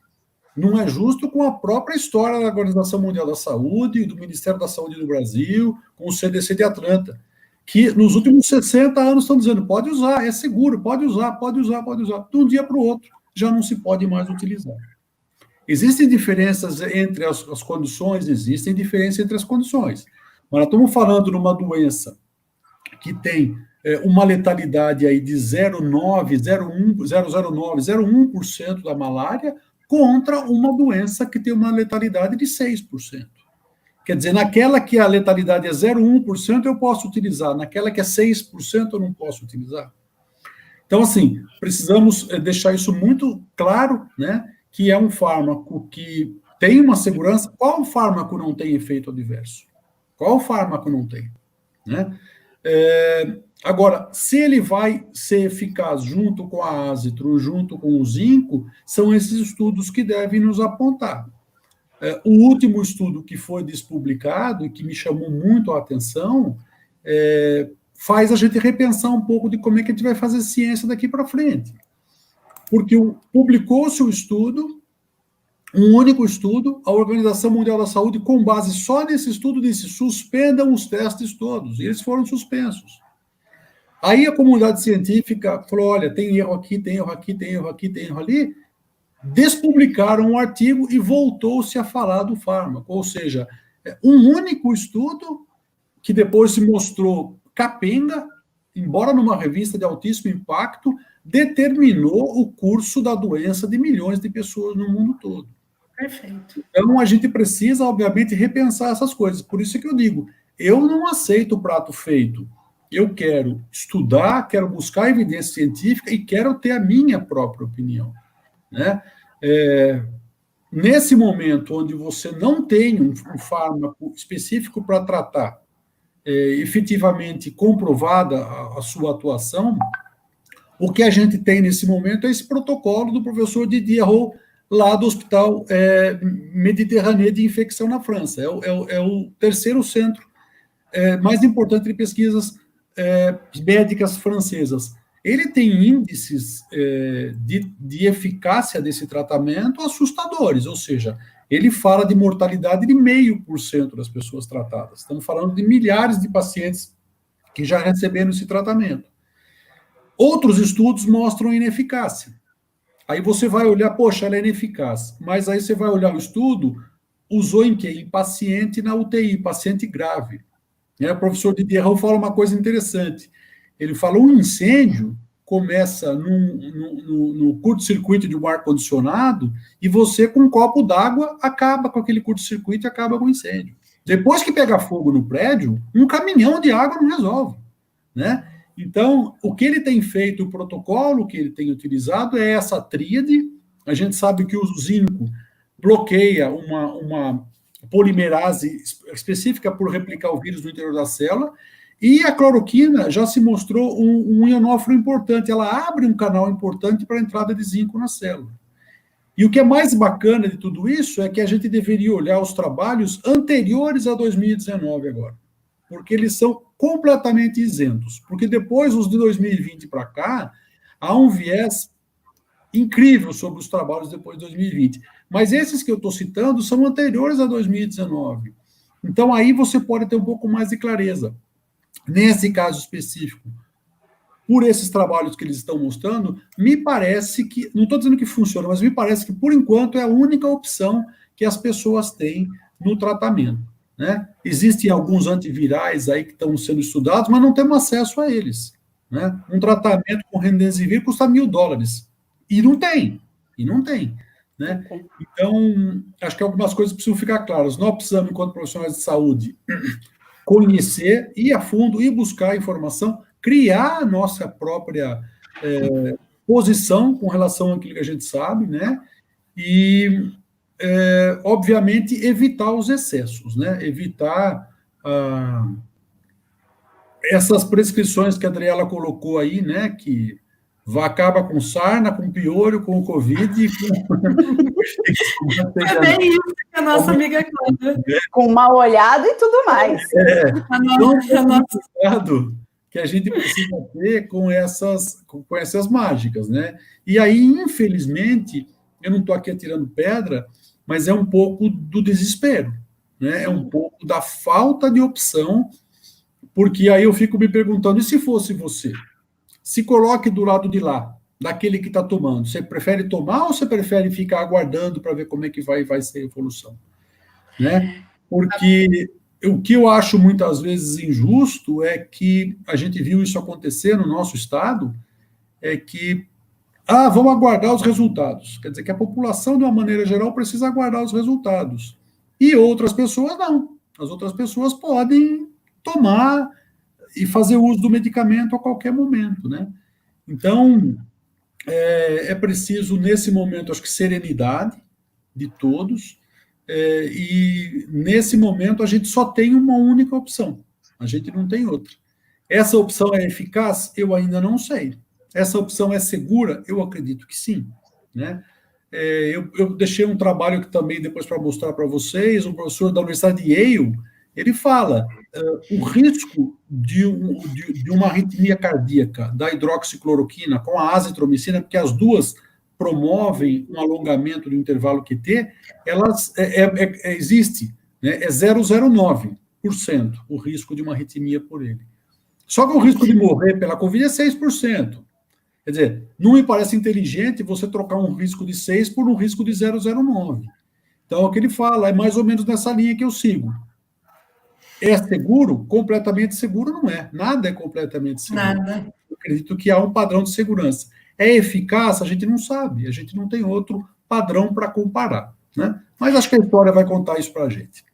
Não é justo com a própria história da Organização Mundial da Saúde, do Ministério da Saúde do Brasil, com o CDC de Atlanta, que nos últimos 60 anos estão dizendo, pode usar, é seguro, pode usar. De um dia para o outro, já não se pode mais utilizar. Existem diferenças entre as condições, existem diferenças entre as condições. Mas nós estamos falando numa doença que tem uma letalidade aí de 0,01% da malária contra uma doença que tem uma letalidade de 6%. Quer dizer, naquela que a letalidade é 0,1%, eu posso utilizar, naquela que é 6%, eu não posso utilizar. Então, assim, precisamos deixar isso muito claro, né, que é um fármaco que tem uma segurança. Qual fármaco não tem efeito adverso? Qual fármaco não tem? Né? Agora, se ele vai ser eficaz junto com a Azitro, junto com o zinco, são esses estudos que devem nos apontar. O último estudo que foi despublicado e que me chamou muito a atenção faz a gente repensar um pouco de como é que a gente vai fazer ciência daqui para frente. Porque publicou-se um estudo, um único estudo, a Organização Mundial da Saúde, com base só nesse estudo, disse, suspendam os testes todos, e eles foram suspensos. Aí a comunidade científica falou, olha, tem erro aqui, tem erro aqui, tem erro aqui, tem erro ali, despublicaram o artigo e voltou-se a falar do fármaco, ou seja, um único estudo que depois se mostrou capenga, embora numa revista de altíssimo impacto, determinou o curso da doença de milhões de pessoas no mundo todo. Perfeito. Então, a gente precisa, obviamente, repensar essas coisas. Por isso que eu digo, eu não aceito o prato feito. Eu quero estudar, quero buscar evidência científica e quero ter a minha própria opinião. Né? Nesse momento onde você não tem um fármaco específico para tratar efetivamente comprovada a sua atuação, o que a gente tem nesse momento é esse protocolo do professor Didier Raoult, lá do Hospital Méditerranée de Infecção na França. É o terceiro centro mais importante de pesquisas médicas francesas. Ele tem índices de eficácia desse tratamento assustadores, ou seja, ele fala de mortalidade de 0,5% das pessoas tratadas. Estamos falando de milhares de pacientes que já receberam esse tratamento. Outros estudos mostram ineficácia. Aí você vai olhar, poxa, ela é ineficaz. Mas aí você vai olhar o estudo, usou em quê? Em paciente na UTI, paciente grave. O professor Didier Raoult fala uma coisa interessante. Ele fala, um incêndio começa no curto-circuito de um ar-condicionado e você, com um copo d'água, acaba com aquele curto-circuito e acaba com o incêndio. Depois que pega fogo no prédio, um caminhão de água não resolve, né? Então, o que ele tem feito, o protocolo que ele tem utilizado é essa tríade. A gente sabe que o zinco bloqueia uma polimerase específica por replicar o vírus no interior da célula, e a cloroquina já se mostrou um ionófilo importante, ela abre um canal importante para a entrada de zinco na célula. E o que é mais bacana de tudo isso é que a gente deveria olhar os trabalhos anteriores a 2019 agora, porque eles são completamente isentos, porque depois, os de 2020 para cá, há um viés incrível sobre os trabalhos depois de 2020. Mas esses que eu estou citando são anteriores a 2019. Então, aí você pode ter um pouco mais de clareza. nesse caso específico, por esses trabalhos que eles estão mostrando, me parece que, não estou dizendo que funciona, mas me parece que, por enquanto, é a única opção que as pessoas têm no tratamento, né? Existem alguns antivirais aí que estão sendo estudados, mas não temos acesso a eles, né? Um tratamento com remdesivir custa $1.000, e não tem, né? Então, acho que algumas coisas precisam ficar claras. Nós precisamos, enquanto profissionais de saúde, conhecer, ir a fundo, ir buscar informação, criar a nossa própria posição com relação àquilo que a gente sabe, né? E, obviamente, evitar os excessos, né? Evitar essas prescrições que a Adriela colocou aí, né? Que acaba com sarna, com piolho, com o Covid. É bem isso que a nossa amiga conta. Com mal olhado e tudo mais. Cuidado que a gente precisa ter com essas mágicas, né? E aí, infelizmente, eu não estou aqui atirando pedra, mas é um pouco do desespero, né? É um pouco da falta de opção, porque aí eu fico me perguntando, e se fosse você? Se coloque do lado de lá, daquele que está tomando. Você prefere tomar ou você prefere ficar aguardando para ver como é que vai ser a evolução? Né? Porque o que eu acho muitas vezes injusto é que a gente viu isso acontecer no nosso estado, é que vamos aguardar os resultados. Quer dizer que a população, de uma maneira geral, precisa aguardar os resultados. E outras pessoas não. As outras pessoas podem tomar e fazer uso do medicamento a qualquer momento, né? Então, é preciso, nesse momento, acho que serenidade de todos, e nesse momento a gente só tem uma única opção, a gente não tem outra. Essa opção é eficaz? Eu ainda não sei. Essa opção é segura? Eu acredito que sim, né? Eu deixei um trabalho que também, depois para mostrar para vocês, um professor da Universidade de Yale, ele fala o risco de uma arritmia cardíaca da hidroxicloroquina com a azitromicina, porque as duas promovem um alongamento do intervalo QT, elas existe, né? É 0,09% o risco de uma arritmia por ele. Só que o risco de morrer pela Covid é 6%. Quer dizer, não me parece inteligente você trocar um risco de 6 por um risco de 0,09. Então, o que ele fala é mais ou menos nessa linha que eu sigo. É seguro? Completamente seguro não é. Nada é completamente seguro. Nada. Eu acredito que há um padrão de segurança. É eficaz? A gente não sabe. A gente não tem outro padrão para comparar, né? Mas acho que a história vai contar isso para a gente.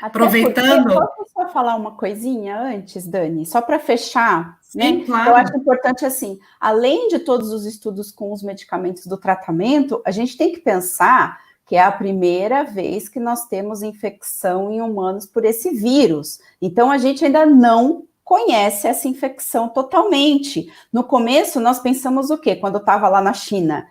Aproveitando... Posso só falar uma coisinha antes, Dani? Só para fechar, sim, né? Claro. Eu acho importante, assim, além de todos os estudos com os medicamentos do tratamento, a gente tem que pensar que é a primeira vez que nós temos infecção em humanos por esse vírus. Então, a gente ainda não conhece essa infecção totalmente. No começo, nós pensamos o quê? Quando eu estava lá na China?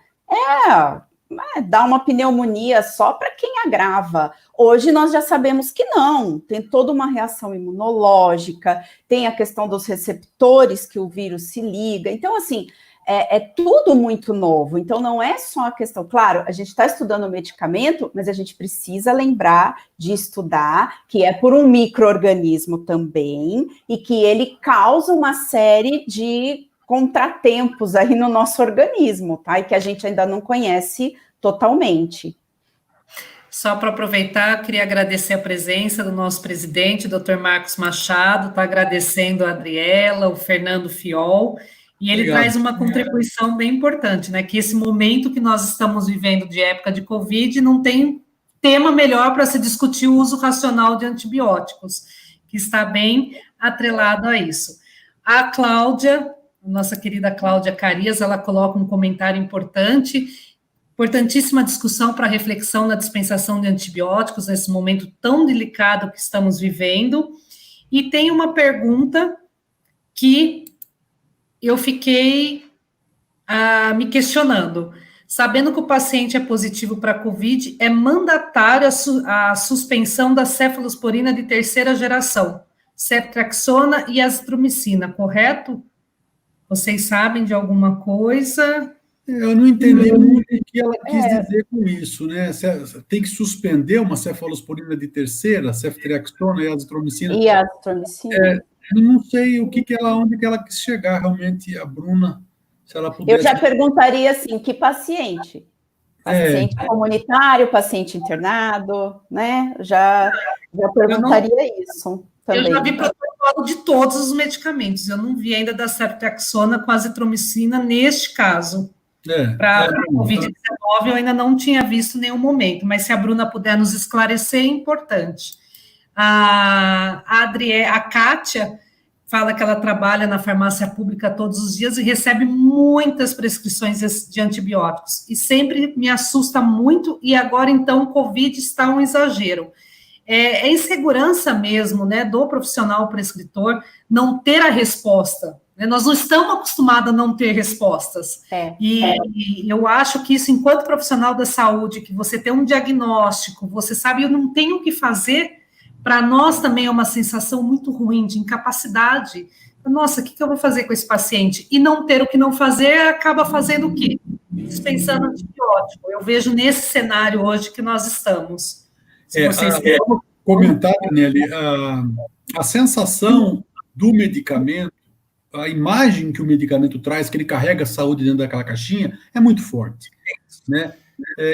Dá uma pneumonia só para quem agrava. Hoje nós já sabemos que não, tem toda uma reação imunológica, tem a questão dos receptores que o vírus se liga. Então, assim, é tudo muito novo. Então, não é só a questão... Claro, a gente está estudando o medicamento, mas a gente precisa lembrar de estudar que é por um micro-organismo também e que ele causa uma série de contratempos aí no nosso organismo, tá? E que a gente ainda não conhece totalmente. Só para aproveitar, queria agradecer a presença do nosso presidente, Dr. Marcos Machado, está agradecendo a Adriela, o Fernando Fiol, e ele traz uma contribuição bem importante, né? Que esse momento que nós estamos vivendo de época de Covid não tem tema melhor para se discutir o uso racional de antibióticos, que está bem atrelado a isso. A Cláudia, nossa querida Cláudia Carias, ela coloca um comentário importantíssima discussão para reflexão na dispensação de antibióticos nesse momento tão delicado que estamos vivendo. E tem uma pergunta que eu fiquei me questionando. Sabendo que o paciente é positivo para a COVID, é mandatária a suspensão da cefalosporina de terceira geração, ceftriaxona e azitromicina, correto? Vocês sabem de alguma coisa? Eu não entendi muito o que ela quis dizer com isso, né? Tem que suspender uma cefalosporina de terceira, ceftriaxona e azitromicina. E a azitromicina? Eu não sei onde que ela quis chegar realmente, a Bruna, se ela pudesse... Eu já perguntaria assim, que paciente? Paciente comunitário, paciente internado, né? Já perguntaria isso também. Eu já vi protocolo de todos os medicamentos, eu não vi ainda da ceftriaxona com azitromicina neste caso. Para Covid-19 eu ainda não tinha visto em nenhum momento, mas se a Bruna puder nos esclarecer, é importante. A Kátia fala que ela trabalha na farmácia pública todos os dias e recebe muitas prescrições de antibióticos, e sempre me assusta muito, e agora, então, o Covid está um exagero. É insegurança mesmo, né, do profissional prescritor não ter a resposta. Nós não estamos acostumados a não ter respostas. E eu acho que isso, enquanto profissional da saúde, que você tem um diagnóstico, você sabe, eu não tenho o que fazer, para nós também é uma sensação muito ruim de incapacidade. Nossa, o que eu vou fazer com esse paciente? E não ter o que não fazer, acaba fazendo o quê? Dispensando antibiótico. Eu vejo nesse cenário hoje que nós estamos. Se vocês querem comentar, Nelly, a sensação do medicamento, a imagem que o medicamento traz, que ele carrega a saúde dentro daquela caixinha, é muito forte, né?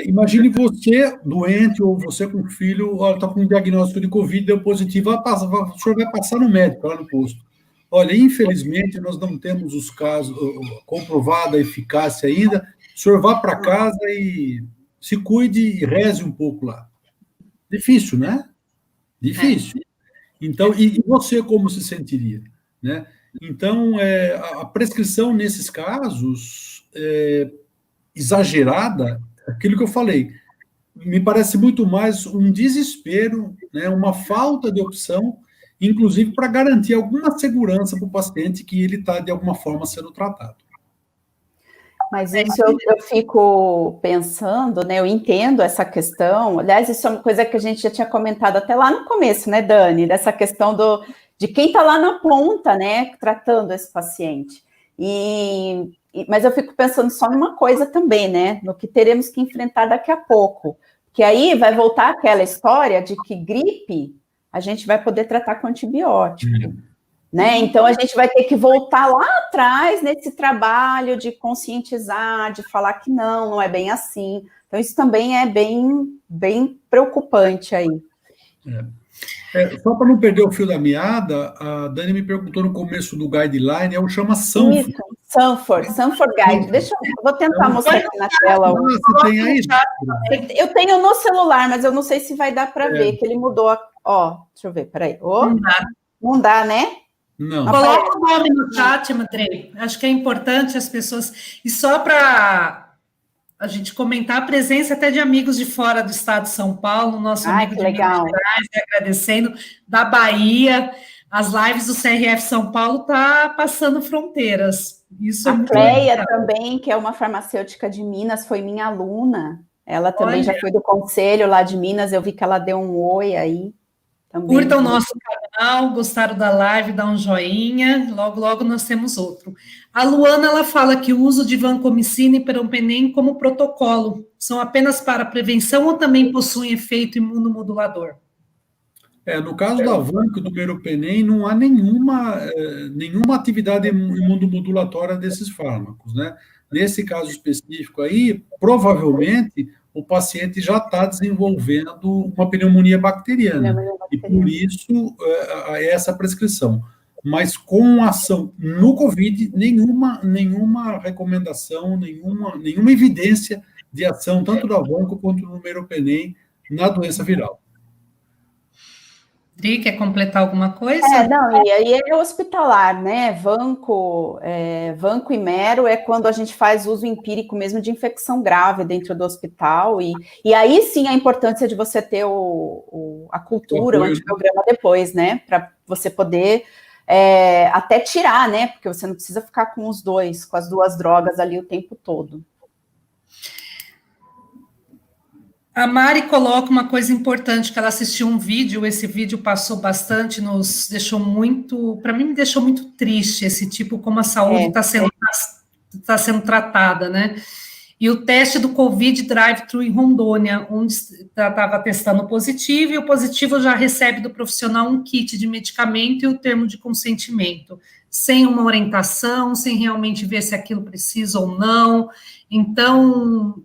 Imagine você doente, ou você com filho, está com um diagnóstico de Covid, deu positivo, o senhor vai passar no médico, lá no posto. Olha, infelizmente, nós não temos os casos, comprovada a eficácia ainda, o senhor vá para casa e se cuide e reze um pouco lá. Difícil, né? Difícil. Então, e você como se sentiria, né? Então, a prescrição nesses casos exagerada, aquilo que eu falei, me parece muito mais um desespero, né, uma falta de opção, inclusive para garantir alguma segurança para o paciente que ele está, de alguma forma, sendo tratado. Mas isso eu fico pensando, né? Eu entendo essa questão. Aliás, isso é uma coisa que a gente já tinha comentado até lá no começo, né, Dani? Dessa questão de quem está lá na ponta, né, tratando esse paciente. Mas eu fico pensando só numa coisa também, né? No que teremos que enfrentar daqui a pouco. Que aí vai voltar aquela história de que gripe a gente vai poder tratar com antibiótico. Né? Então, a gente vai ter que voltar lá atrás nesse trabalho de conscientizar, de falar que não é bem assim. Então, isso também é bem preocupante aí. Só para não perder o fio da meada, a Dani me perguntou no começo do guideline, chama Sanford. Sanford Guide. Eu vou tentar mostrar aqui na tela. Você tem aí? Eu tenho no celular, mas eu não sei se vai dar para ver, que ele mudou. Deixa eu ver, peraí. Não dá, né? Não. Coloca o nome no chat, Andrei. Acho que é importante as pessoas... E só para a gente comentar a presença até de amigos de fora do estado de São Paulo, nosso amigo de Minas Gerais, agradecendo, da Bahia. As lives do CRF São Paulo tá passando fronteiras. Isso a Cleia também, que é uma farmacêutica de Minas, foi minha aluna. Ela também já foi do conselho lá de Minas, eu vi que ela deu um oi aí. Também. Curtam o nosso canal, gostaram da live, dá um joinha, logo nós temos outro. A Luana, ela fala que o uso de vancomicina e perampenem como protocolo são apenas para prevenção ou também possuem efeito imunomodulador? No caso da vanco e do meropenem, não há nenhuma atividade imunomodulatória desses fármacos, né? Nesse caso específico aí, provavelmente, o paciente já está desenvolvendo uma pneumonia bacteriana, e por isso essa prescrição. Mas com ação no COVID, nenhuma recomendação, nenhuma evidência de ação, tanto da vanco quanto do meropenem, na doença viral. Dri, quer completar alguma coisa? Não, e aí é hospitalar, né? Vanco e mero é quando a gente faz uso empírico mesmo de infecção grave dentro do hospital, e aí sim a importância de você ter a cultura, o antibiograma depois, né? Para você poder até tirar, né? Porque você não precisa ficar com as duas drogas ali o tempo todo. A Mari coloca uma coisa importante, que ela assistiu um vídeo, esse vídeo passou bastante, para mim me deixou muito triste, esse tipo, como a saúde está sendo tratada, né? e o teste do Covid Drive-Thru em Rondônia, onde estava testando positivo, e o positivo já recebe do profissional um kit de medicamento e o termo de consentimento, sem uma orientação, sem realmente ver se aquilo precisa ou não. Então,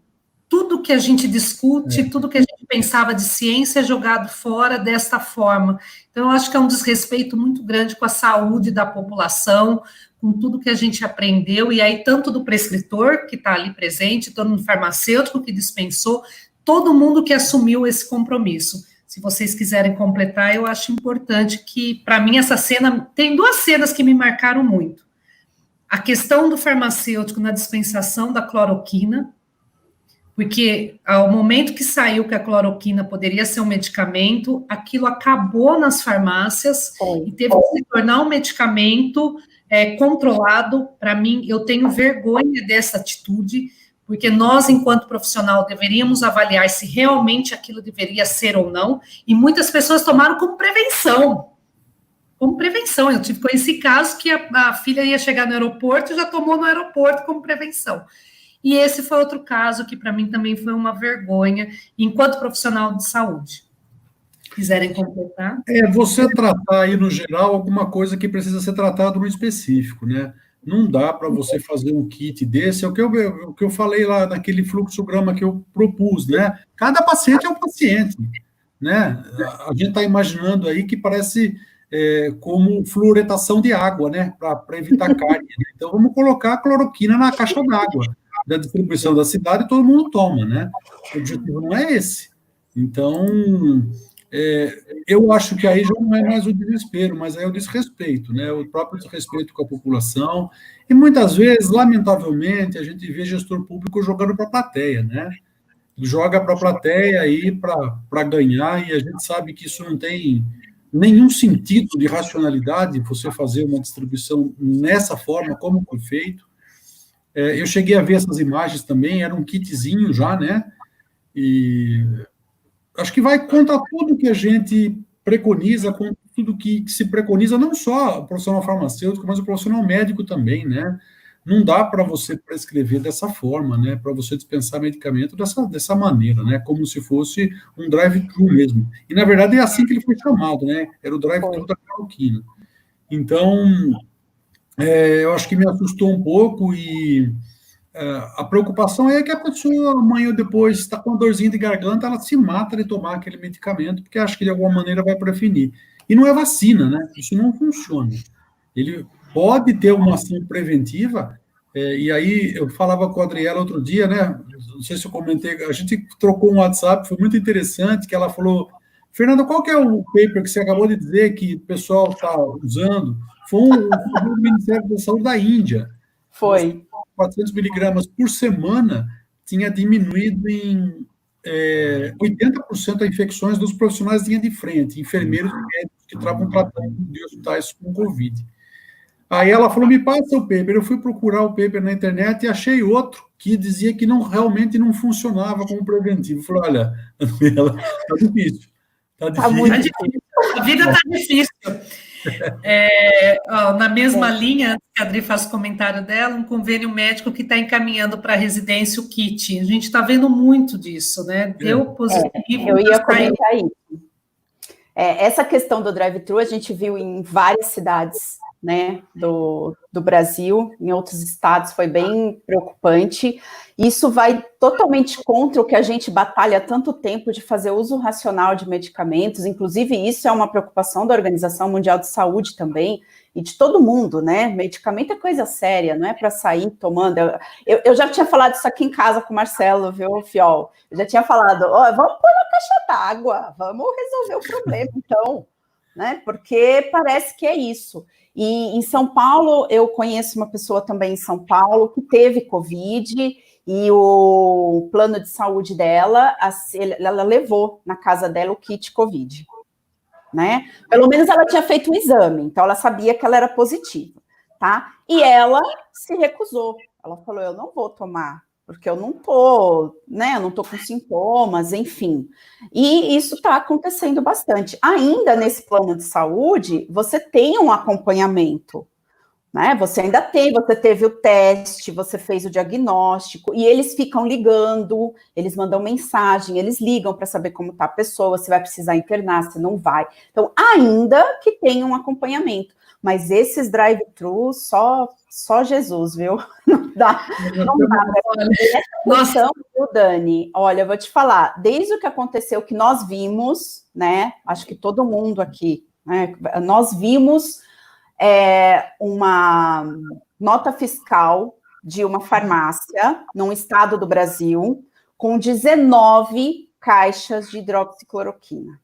tudo que a gente discute, tudo que a gente pensava de ciência é jogado fora desta forma. Então, eu acho que é um desrespeito muito grande com a saúde da população, com tudo que a gente aprendeu, e aí tanto do prescritor, que está ali presente, todo do farmacêutico que dispensou, todo mundo que assumiu esse compromisso. Se vocês quiserem completar, eu acho importante que, para mim, essa cena, tem 2 cenas que me marcaram muito. A questão do farmacêutico na dispensação da cloroquina, porque ao momento que saiu que a cloroquina poderia ser um medicamento, aquilo acabou nas farmácias e teve que se tornar um medicamento controlado. Para mim, eu tenho vergonha dessa atitude, porque nós, enquanto profissional, deveríamos avaliar se realmente aquilo deveria ser ou não, e muitas pessoas tomaram como prevenção. Como prevenção. Eu conheci casos que a filha ia chegar no aeroporto e já tomou no aeroporto como prevenção. E esse foi outro caso que, para mim, também foi uma vergonha, enquanto profissional de saúde. Quiserem completar? Você tratar aí, no geral, alguma coisa que precisa ser tratado no específico, né? Não dá para você fazer um kit desse, é o que eu falei lá naquele fluxograma que eu propus, né? Cada paciente é um paciente, né? A gente está imaginando aí que parece como fluoretação de água, né? Para evitar cárie. Então, vamos colocar a cloroquina na caixa d'água da distribuição da cidade e todo mundo toma, né? O objetivo não é esse. Então, eu acho que aí já não é mais o desespero, mas é o desrespeito, né? O próprio desrespeito com a população. E muitas vezes, lamentavelmente, a gente vê gestor público jogando para a plateia, né? Joga para a plateia aí para ganhar, e a gente sabe que isso não tem nenhum sentido de racionalidade, você fazer uma distribuição nessa forma, como foi feito. Eu cheguei a ver essas imagens também, era um kitzinho já, né? E acho que vai contra tudo que a gente preconiza, contra tudo que se preconiza, não só o profissional farmacêutico, mas o profissional médico também, né? Não dá para você prescrever dessa forma, né? Para você dispensar medicamento dessa maneira, né? Como se fosse um drive-thru mesmo. E, na verdade, é assim que ele foi chamado, né? Era o drive-thru da cloroquina. Então, eu acho que me assustou um pouco, e a preocupação é que a pessoa, amanhã ou depois, está com uma dorzinha de garganta, ela se mata de tomar aquele medicamento, porque acha que de alguma maneira vai prevenir. E não é vacina, né? Isso não funciona. Ele pode ter uma ação preventiva, e aí eu falava com a Adriela outro dia, né? Não sei se eu comentei, a gente trocou um WhatsApp, foi muito interessante, que ela falou: Fernanda, qual que é o paper que você acabou de dizer que o pessoal está usando? Foi do Ministério da Saúde da Índia. Foi. 400 miligramas por semana tinha diminuído em 80% as infecções dos profissionais de linha de frente, enfermeiros e médicos que estavam tratando de hospitais com Covid. Aí ela falou: me passa o paper. Eu fui procurar o paper na internet e achei outro que dizia que realmente não funcionava como preventivo. Eu falei: olha, Daniela, está difícil. Está difícil. Muito difícil. A vida está difícil. Na mesma linha, a Adri faz o comentário dela, um convênio médico que está encaminhando para a residência o kit. A gente está vendo muito disso, né? Deu positivo. Eu ia comentar isso. Essa questão do drive-thru a gente viu em várias cidades, né, do Brasil, em outros estados foi bem preocupante. Isso vai totalmente contra o que a gente batalha há tanto tempo de fazer uso racional de medicamentos. Inclusive, isso é uma preocupação da Organização Mundial de Saúde também, e de todo mundo, né? Medicamento é coisa séria, não é para sair tomando. Eu já tinha falado isso aqui em casa com o Marcelo, viu, Fiol? Eu já tinha falado: vamos pôr na caixa d'água, vamos resolver o problema, então, né? Porque parece que é isso. E em São Paulo, eu conheço uma pessoa também em São Paulo que teve Covid, e o plano de saúde dela, ela levou na casa dela o kit Covid, né? Pelo menos ela tinha feito o exame, então ela sabia que ela era positiva, tá? E ela se recusou. Ela falou: eu não vou tomar, porque eu não tô, né? Eu não tô com sintomas, enfim. E isso está acontecendo bastante. Ainda nesse plano de saúde, você tem um acompanhamento, né? Você ainda tem, você teve o teste, você fez o diagnóstico, e eles ficam ligando, eles mandam mensagem, eles ligam para saber como está a pessoa, se vai precisar internar, se não vai. Então, ainda que tenha um acompanhamento, mas esses drive-thrus, só Jesus, viu? Não dá. Nossa, viu, Dani? Olha, eu vou te falar, desde o que aconteceu, que nós vimos, né? Acho que todo mundo aqui, né? Nós vimos uma nota fiscal de uma farmácia num estado do Brasil com 19 caixas de hidroxicloroquina,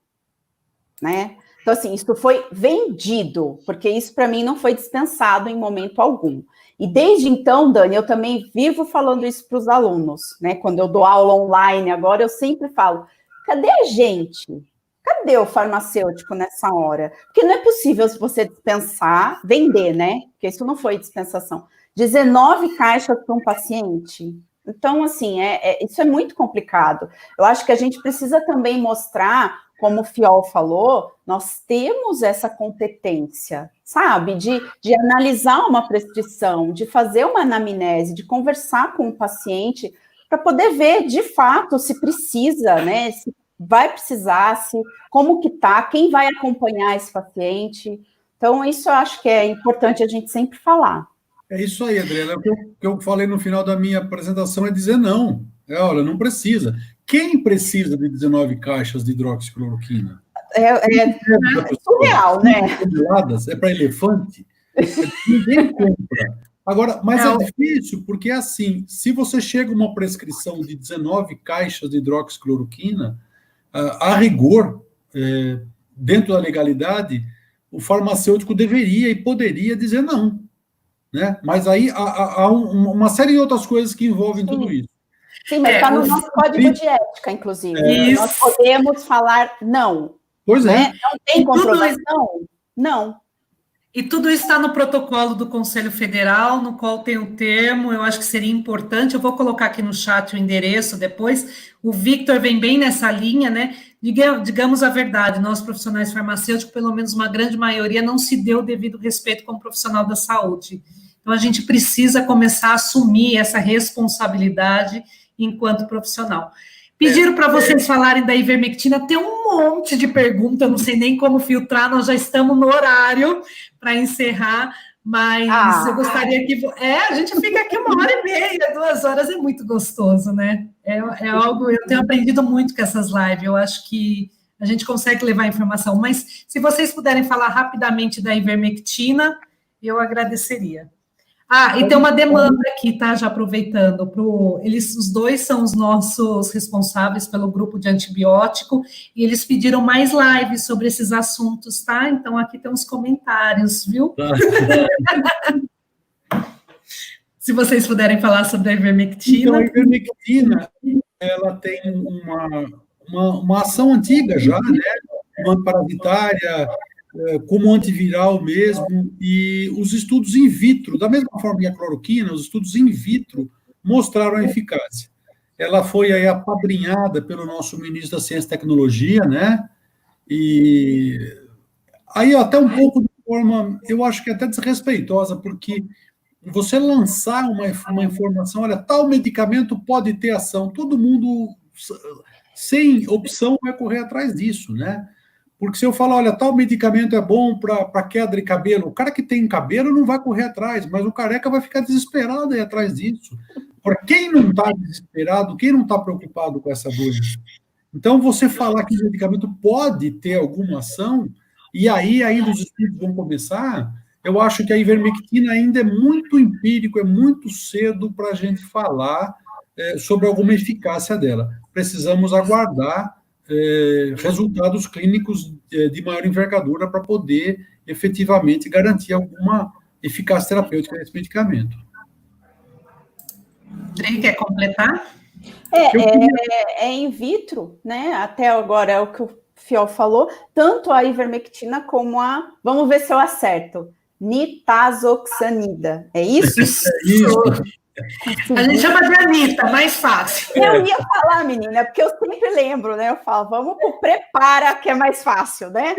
né? Então, assim, isso foi vendido, porque isso para mim não foi dispensado em momento algum. E desde então, Dani, eu também vivo falando isso para os alunos, né? Quando eu dou aula online agora, eu sempre falo, cadê a gente? Cadê o farmacêutico nessa hora? Porque não é possível você dispensar, vender, né? Porque isso não foi dispensação. 19 caixas para um paciente. Então, assim, isso é muito complicado. Eu acho que a gente precisa também mostrar, como o Fiol falou, nós temos essa competência, sabe? De analisar uma prescrição, de fazer uma anamnese, de conversar com o paciente, para poder ver, de fato, se precisa, né? Se vai precisar, como que tá, quem vai acompanhar esse paciente. Então, isso eu acho que é importante a gente sempre falar. É isso aí, Adriana. O que eu falei no final da minha apresentação é dizer não. Olha, não precisa. Quem precisa de 19 caixas de hidroxicloroquina? É surreal, né? É para elefante? Ninguém compra. Agora, mas é difícil, porque é assim, se você chega a uma prescrição de 19 caixas de hidroxicloroquina, a rigor, dentro da legalidade, o farmacêutico deveria e poderia dizer não, né? Mas aí há uma série de outras coisas que envolvem tudo isso. Sim, mas está no nosso código de ética, inclusive. Nós podemos falar não. Pois é. Né? Não tem comprovação? Não. E tudo isso está no protocolo do Conselho Federal, no qual tem o termo, eu acho que seria importante, eu vou colocar aqui no chat o endereço depois, o Victor vem bem nessa linha, né? Digamos a verdade, nós profissionais farmacêuticos, pelo menos uma grande maioria, não se deu o devido respeito como profissional da saúde. Então, a gente precisa começar a assumir essa responsabilidade enquanto profissional. Pediram para vocês falarem da ivermectina, tem um monte de perguntas, eu não sei nem como filtrar, nós já estamos no horário para encerrar, mas eu gostaria que... a gente fica aqui 1h30, 2 horas, é muito gostoso, né? É algo, eu tenho aprendido muito com essas lives, eu acho que a gente consegue levar informação, mas se vocês puderem falar rapidamente da ivermectina, eu agradeceria. E tem uma demanda aqui, tá? Já aproveitando, os dois são os nossos responsáveis pelo grupo de antibiótico, e eles pediram mais lives sobre esses assuntos, tá? Então, aqui tem uns comentários, viu? Se vocês puderem falar sobre a ivermectina. Então, a ivermectina, ela tem uma ação antiga já, né? Uma antiparasitária, como antiviral mesmo, e os estudos in vitro, da mesma forma que a cloroquina, os estudos in vitro mostraram a eficácia. Ela foi aí apadrinhada pelo nosso ministro da Ciência e Tecnologia, né? E aí até um pouco de forma, eu acho que até desrespeitosa, porque você lançar uma informação, olha, tal medicamento pode ter ação, todo mundo, sem opção, vai correr atrás disso, né? Porque se eu falar, olha, tal medicamento é bom para queda de cabelo, o cara que tem cabelo não vai correr atrás, mas o careca vai ficar desesperado aí atrás disso. Para quem não está desesperado, quem não está preocupado com essa dor? Então, você falar que o medicamento pode ter alguma ação, e aí ainda os estudos vão começar, eu acho que a ivermectina ainda é muito empírico, é muito cedo para a gente falar sobre alguma eficácia dela. Precisamos aguardar resultados clínicos de maior envergadura para poder efetivamente garantir alguma eficácia terapêutica desse medicamento. Andrei, quer completar? É in vitro, né? Até agora é o que o Fiol falou, tanto a ivermectina como vamos ver se eu acerto, nitazoxanida. É isso? Isso. A gente chama de Anitta, mais fácil. Eu ia falar, menina, porque eu sempre lembro, né? Eu falo, vamos pro prepara, que é mais fácil, né?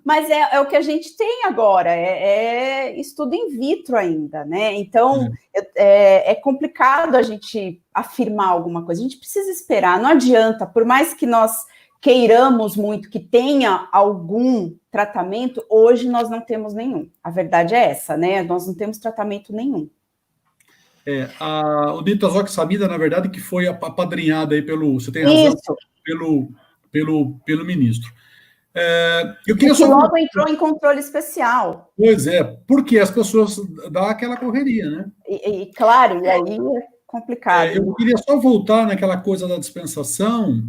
Mas é o que a gente tem agora, é estudo in vitro ainda, né? Então, é complicado a gente afirmar alguma coisa, a gente precisa esperar, não adianta, por mais que nós queiramos muito que tenha algum tratamento, hoje nós não temos nenhum. A verdade é essa, né? Nós não temos tratamento nenhum. O nitazoxamida, na verdade, que foi apadrinhada aí você tem razão, pelo ministro. Eu queria que logo entrou em controle especial. Pois é, porque as pessoas dão aquela correria, né? Claro, e aí é complicado. Eu queria só voltar naquela coisa da dispensação,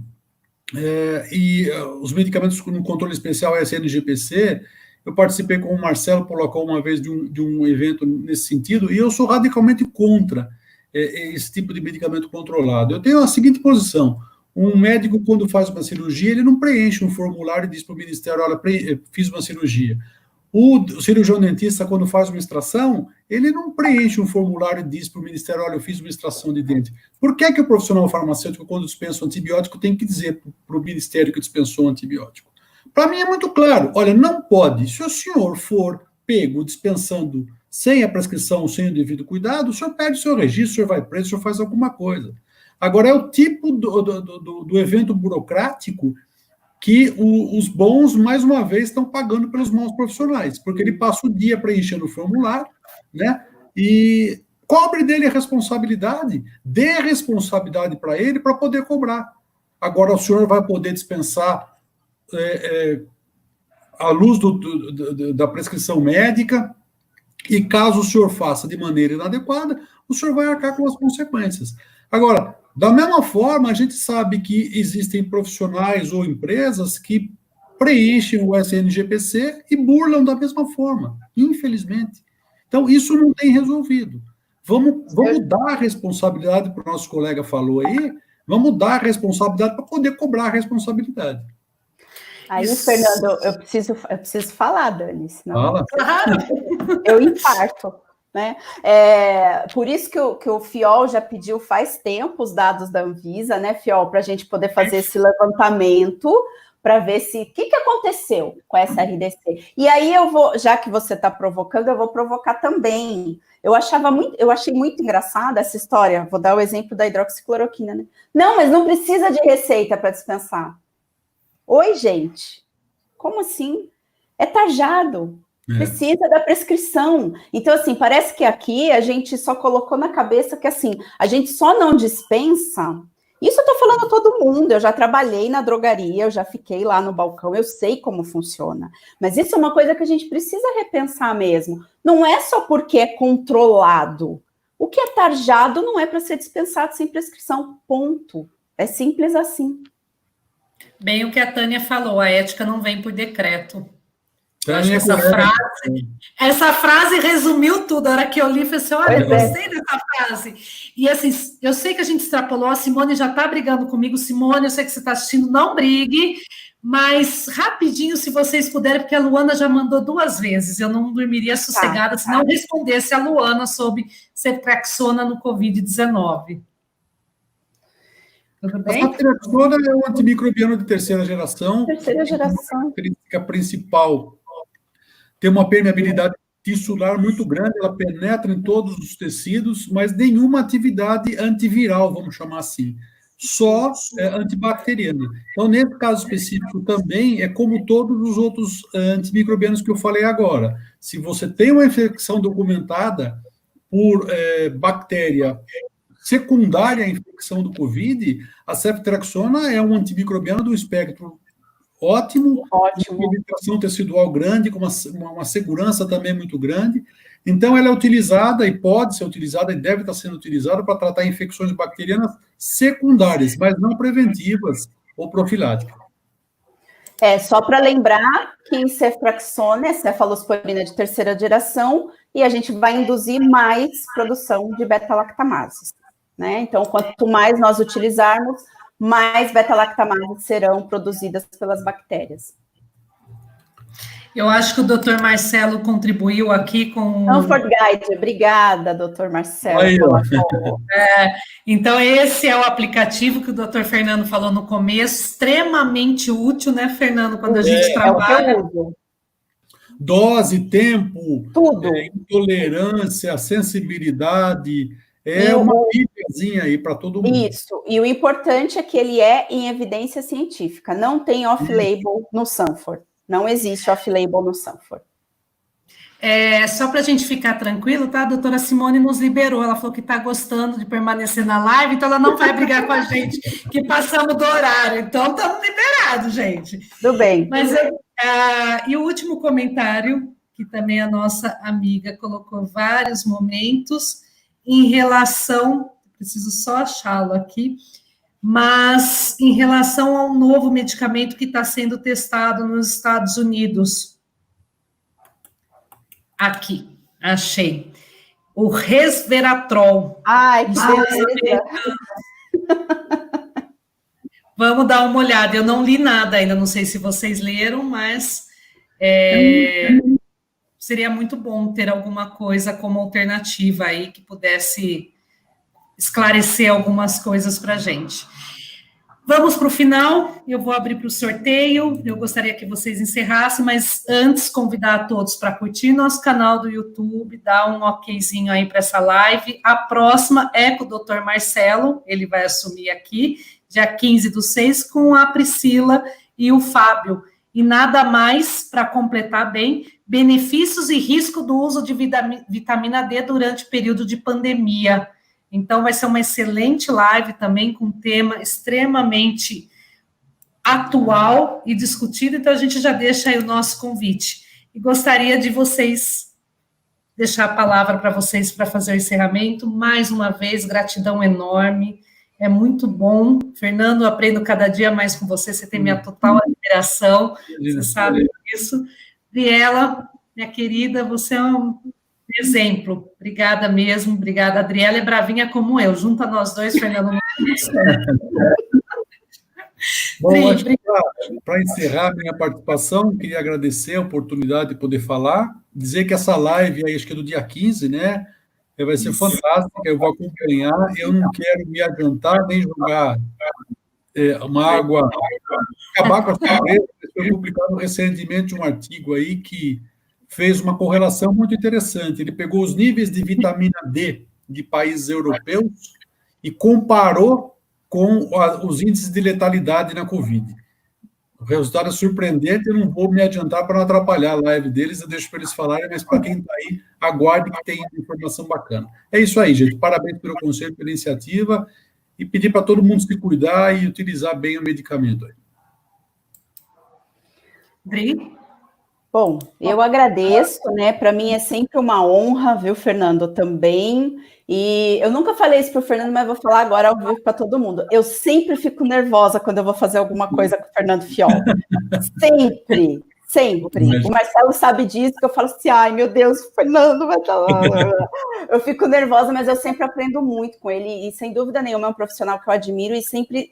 os medicamentos no controle especial SNGPC. Eu participei com o Marcelo Polacol uma vez de um evento nesse sentido, e eu sou radicalmente contra esse tipo de medicamento controlado. Eu tenho a seguinte posição: um médico, quando faz uma cirurgia, ele não preenche um formulário e diz para o Ministério, olha, fiz uma cirurgia. O cirurgião dentista, quando faz uma extração, ele não preenche um formulário e diz para o Ministério, olha, eu fiz uma extração de dente. Por que o profissional farmacêutico, quando dispensa um antibiótico, tem que dizer para o Ministério que dispensou um antibiótico? Para mim é muito claro, olha, não pode, se o senhor for pego dispensando sem a prescrição, sem o devido cuidado, o senhor perde o seu registro, o senhor vai preso, o senhor faz alguma coisa. Agora, é o tipo do evento burocrático que os bons, mais uma vez, estão pagando pelos maus profissionais, porque ele passa o dia preenchendo o formulário, né, e cobre dele a responsabilidade, dê a responsabilidade para ele para poder cobrar. Agora, o senhor vai poder dispensar à luz da prescrição médica, e caso o senhor faça de maneira inadequada, o senhor vai arcar com as consequências. Agora, da mesma forma, a gente sabe que existem profissionais ou empresas que preenchem o SNGPC e burlam da mesma forma, infelizmente. Então, isso não tem resolvido. Vamos dar a responsabilidade para o nosso colega falou aí, vamos dar a responsabilidade para poder cobrar a responsabilidade. Aí, Fernando, eu preciso falar, Dani, senão Fala. Eu infarto. Né? Por isso que o FIOL já pediu faz tempo os dados da Anvisa, né, FIOL, para a gente poder fazer esse levantamento para ver o que aconteceu com essa RDC. E aí já que você está provocando, eu vou provocar também. Eu achei muito engraçada essa história. Vou dar o exemplo da hidroxicloroquina, né? Não, mas não precisa de receita para dispensar. Oi, gente. Como assim? É tarjado. Precisa da prescrição. Então, assim, parece que aqui a gente só colocou na cabeça que, assim, a gente só não dispensa. Isso eu tô falando a todo mundo. Eu já trabalhei na drogaria, eu já fiquei lá no balcão, eu sei como funciona. Mas isso é uma coisa que a gente precisa repensar mesmo. Não é só porque é controlado. O que é tarjado não é para ser dispensado sem prescrição, ponto. É simples assim. Bem o que a Tânia falou, a ética não vem por decreto. Eu acho que essa frase resumiu tudo. A hora que eu li, eu falei assim, olha, eu gostei dessa frase. E assim, eu sei que a gente extrapolou, a Simone já está brigando comigo. Simone, eu sei que você está assistindo, não brigue, mas rapidinho, se vocês puderem, porque a Luana já mandou 2 vezes, eu não dormiria sossegada se não respondesse a Luana sobre ceftriaxona no Covid-19. Tudo bem? A ceftriaxona é um antimicrobiano de terceira geração. Terceira geração. A característica principal tem uma permeabilidade tissular muito grande, ela penetra em todos os tecidos, mas nenhuma atividade antiviral, vamos chamar assim, só antibacteriana. Então, nesse caso específico também, é como todos os outros antimicrobianos que eu falei agora. Se você tem uma infecção documentada por bactéria secundária à infecção do Covid, a ceftriaxona é um antimicrobiano do espectro ótimo, com penetração tecidual grande, com uma segurança também muito grande. Então, ela é utilizada e pode ser utilizada e deve estar sendo utilizada para tratar infecções bacterianas secundárias, mas não preventivas ou profiláticas. Só para lembrar que em ceftriaxona é cefalosporina de terceira geração e a gente vai induzir mais produção de beta-lactamases, né? Então, quanto mais nós utilizarmos, mais beta-lactamases serão produzidas pelas bactérias. Eu acho que o Dr. Marcelo contribuiu aqui com... Comfort Guide, obrigada, Dr. Marcelo. Aí, então, esse é o aplicativo que o Dr. Fernando falou no começo, extremamente útil, né, Fernando, quando a gente trabalha. É o que eu uso. Dose, tempo, Tudo. intolerância, sensibilidade, uma bíbliazinha aí para todo mundo. Isso, e o importante é que ele é em evidência científica, não tem off-label no Sanford, não existe off-label no Sanford. Só para a gente ficar tranquilo, tá? A doutora Simone nos liberou, ela falou que está gostando de permanecer na live, então ela não vai brigar com a gente, que passamos do horário, então estamos liberados, gente. Tudo bem. Mas, e o último comentário, que também a nossa amiga colocou vários momentos, em relação, preciso só achá-lo aqui, mas em relação ao novo medicamento que está sendo testado nos Estados Unidos. Aqui, achei. O resveratrol. Ai, que beleza. Vamos dar uma olhada. Eu não li nada ainda, não sei se vocês leram, mas seria muito bom ter alguma coisa como alternativa aí que pudesse esclarecer algumas coisas para a gente. Vamos para o final, eu vou abrir para o sorteio, eu gostaria que vocês encerrassem, mas antes convidar a todos para curtir nosso canal do YouTube, dar um okzinho aí para essa live. A próxima é com o Dr. Marcelo, ele vai assumir aqui, dia 15/6, com a Priscila e o Fábio. E nada mais, para completar bem, benefícios e risco do uso de vitamina D durante o período de pandemia. Então, vai ser uma excelente live também, com um tema extremamente atual e discutido. Então, a gente já deixa aí o nosso convite. E gostaria de vocês, deixar a palavra para vocês para fazer o encerramento. Mais uma vez, gratidão enorme. É muito bom. Fernando, aprendo cada dia mais com você. Você tem minha total admiração. Você sabe disso. Adriela, minha querida, você é um exemplo. Obrigada mesmo, obrigada. A Adriela é bravinha como eu. Junta nós dois, Fernando. Bom, para encerrar minha participação, queria agradecer a oportunidade de poder falar, dizer que essa live aí, acho que é do dia 15, né? Vai ser fantástica, eu vou acompanhar. Eu não quero me adiantar nem jogar uma água, acabar com a surpresa. Foi publicado recentemente um artigo aí que fez uma correlação muito interessante. Ele pegou os níveis de vitamina D de países europeus e comparou com os índices de letalidade na Covid. O resultado é surpreendente, eu não vou me adiantar para não atrapalhar a live deles, eu deixo para eles falarem, mas para quem está aí, aguarde que tem informação bacana. É isso aí, gente. Parabéns pelo conselho, pela iniciativa, e pedir para todo mundo se cuidar e utilizar bem o medicamento aí. Dri? Bom, eu agradeço, né? Para mim é sempre uma honra, viu, Fernando, também. E eu nunca falei isso para o Fernando, mas vou falar agora ao vivo para todo mundo. Eu sempre fico nervosa quando eu vou fazer alguma coisa com o Fernando Fiol. Sempre, sempre. O Marcelo sabe disso, que eu falo assim, ai, meu Deus, o Fernando vai estar lá. Eu fico nervosa, mas eu sempre aprendo muito com ele. E, sem dúvida nenhuma, é um profissional que eu admiro e sempre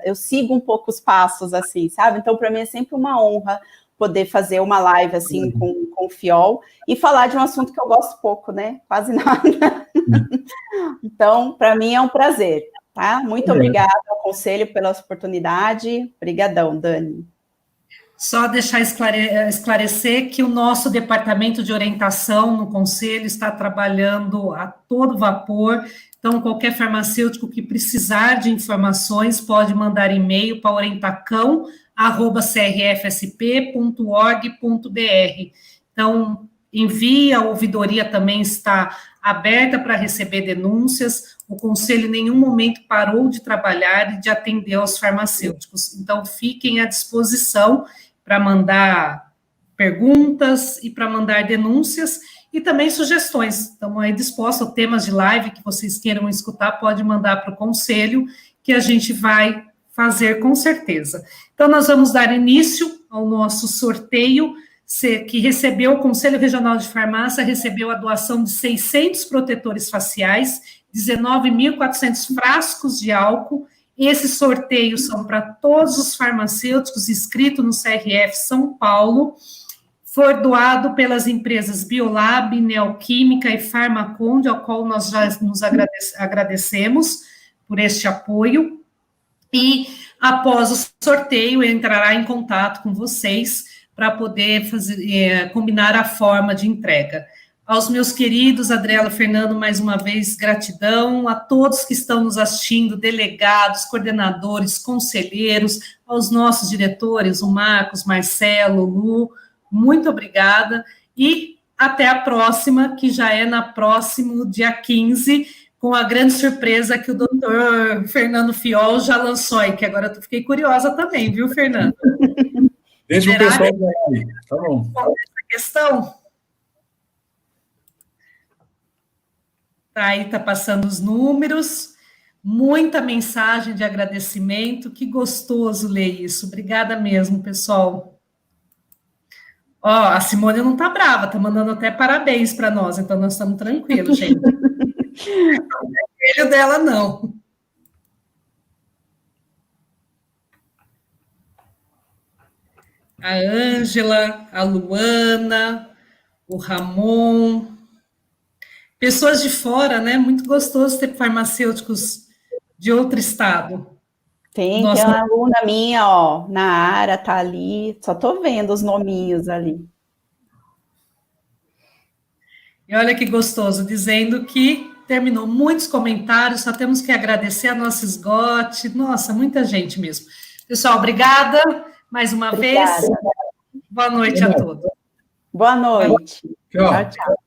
eu sigo um pouco os passos, assim, sabe? Então, para mim, é sempre uma honra poder fazer uma live assim com o Fiol e falar de um assunto que eu gosto pouco, né? Quase nada. Então, para mim é um prazer, tá? Muito obrigada ao Conselho pela oportunidade. Obrigadão, Dani. Só deixar esclarecer que o nosso departamento de orientação no Conselho está trabalhando a todo vapor. Então, qualquer farmacêutico que precisar de informações pode mandar e-mail para orientacão@crfsp.org.br. Então, envia, a ouvidoria também está aberta para receber denúncias. O Conselho em nenhum momento parou de trabalhar e de atender aos farmacêuticos. Então, fiquem à disposição para mandar perguntas e para mandar denúncias e também sugestões. Estamos aí dispostos a temas de live que vocês queiram escutar, pode mandar para o Conselho, que a gente vai fazer com certeza. Então, nós vamos dar início ao nosso sorteio, que recebeu, o Conselho Regional de Farmácia recebeu a doação de 600 protetores faciais, 19.400 frascos de álcool. Esses sorteios são para todos os farmacêuticos inscritos no CRF São Paulo. Foi doado pelas empresas Biolab, Neoquímica e Farmaconde, ao qual nós já nos agradecemos por este apoio. E, após o sorteio, entrará em contato com vocês para poder combinar a forma de entrega. Aos meus queridos, Adriela, Fernando, mais uma vez, gratidão a todos que estão nos assistindo, delegados, coordenadores, conselheiros, aos nossos diretores, o Marcos, Marcelo, Lu, muito obrigada, e até a próxima, que já é na próximo dia 15, com a grande surpresa que o doutor Fernando Fiol já lançou aí, que agora eu fiquei curiosa também, viu, Fernando? Deixa o pessoal aí, tá bom. Essa questão... Tá aí, tá passando os números, muita mensagem de agradecimento, que gostoso ler isso. Obrigada mesmo, pessoal. Ó, a Simone não tá brava, tá mandando até parabéns para nós, então nós estamos tranquilos, gente. Não é filho dela, não. A Ângela, a Luana, o Ramon... Pessoas de fora, né? Muito gostoso ter farmacêuticos de outro estado. Tem uma aluna minha, ó, Nara, tá ali, só tô vendo os nominhos ali. E olha que gostoso, dizendo que terminou muitos comentários, só temos que agradecer a nossa esgote, nossa, muita gente mesmo. Pessoal, obrigada mais uma vez. Boa noite a todos. Boa noite. Tchau. Tchau, tchau.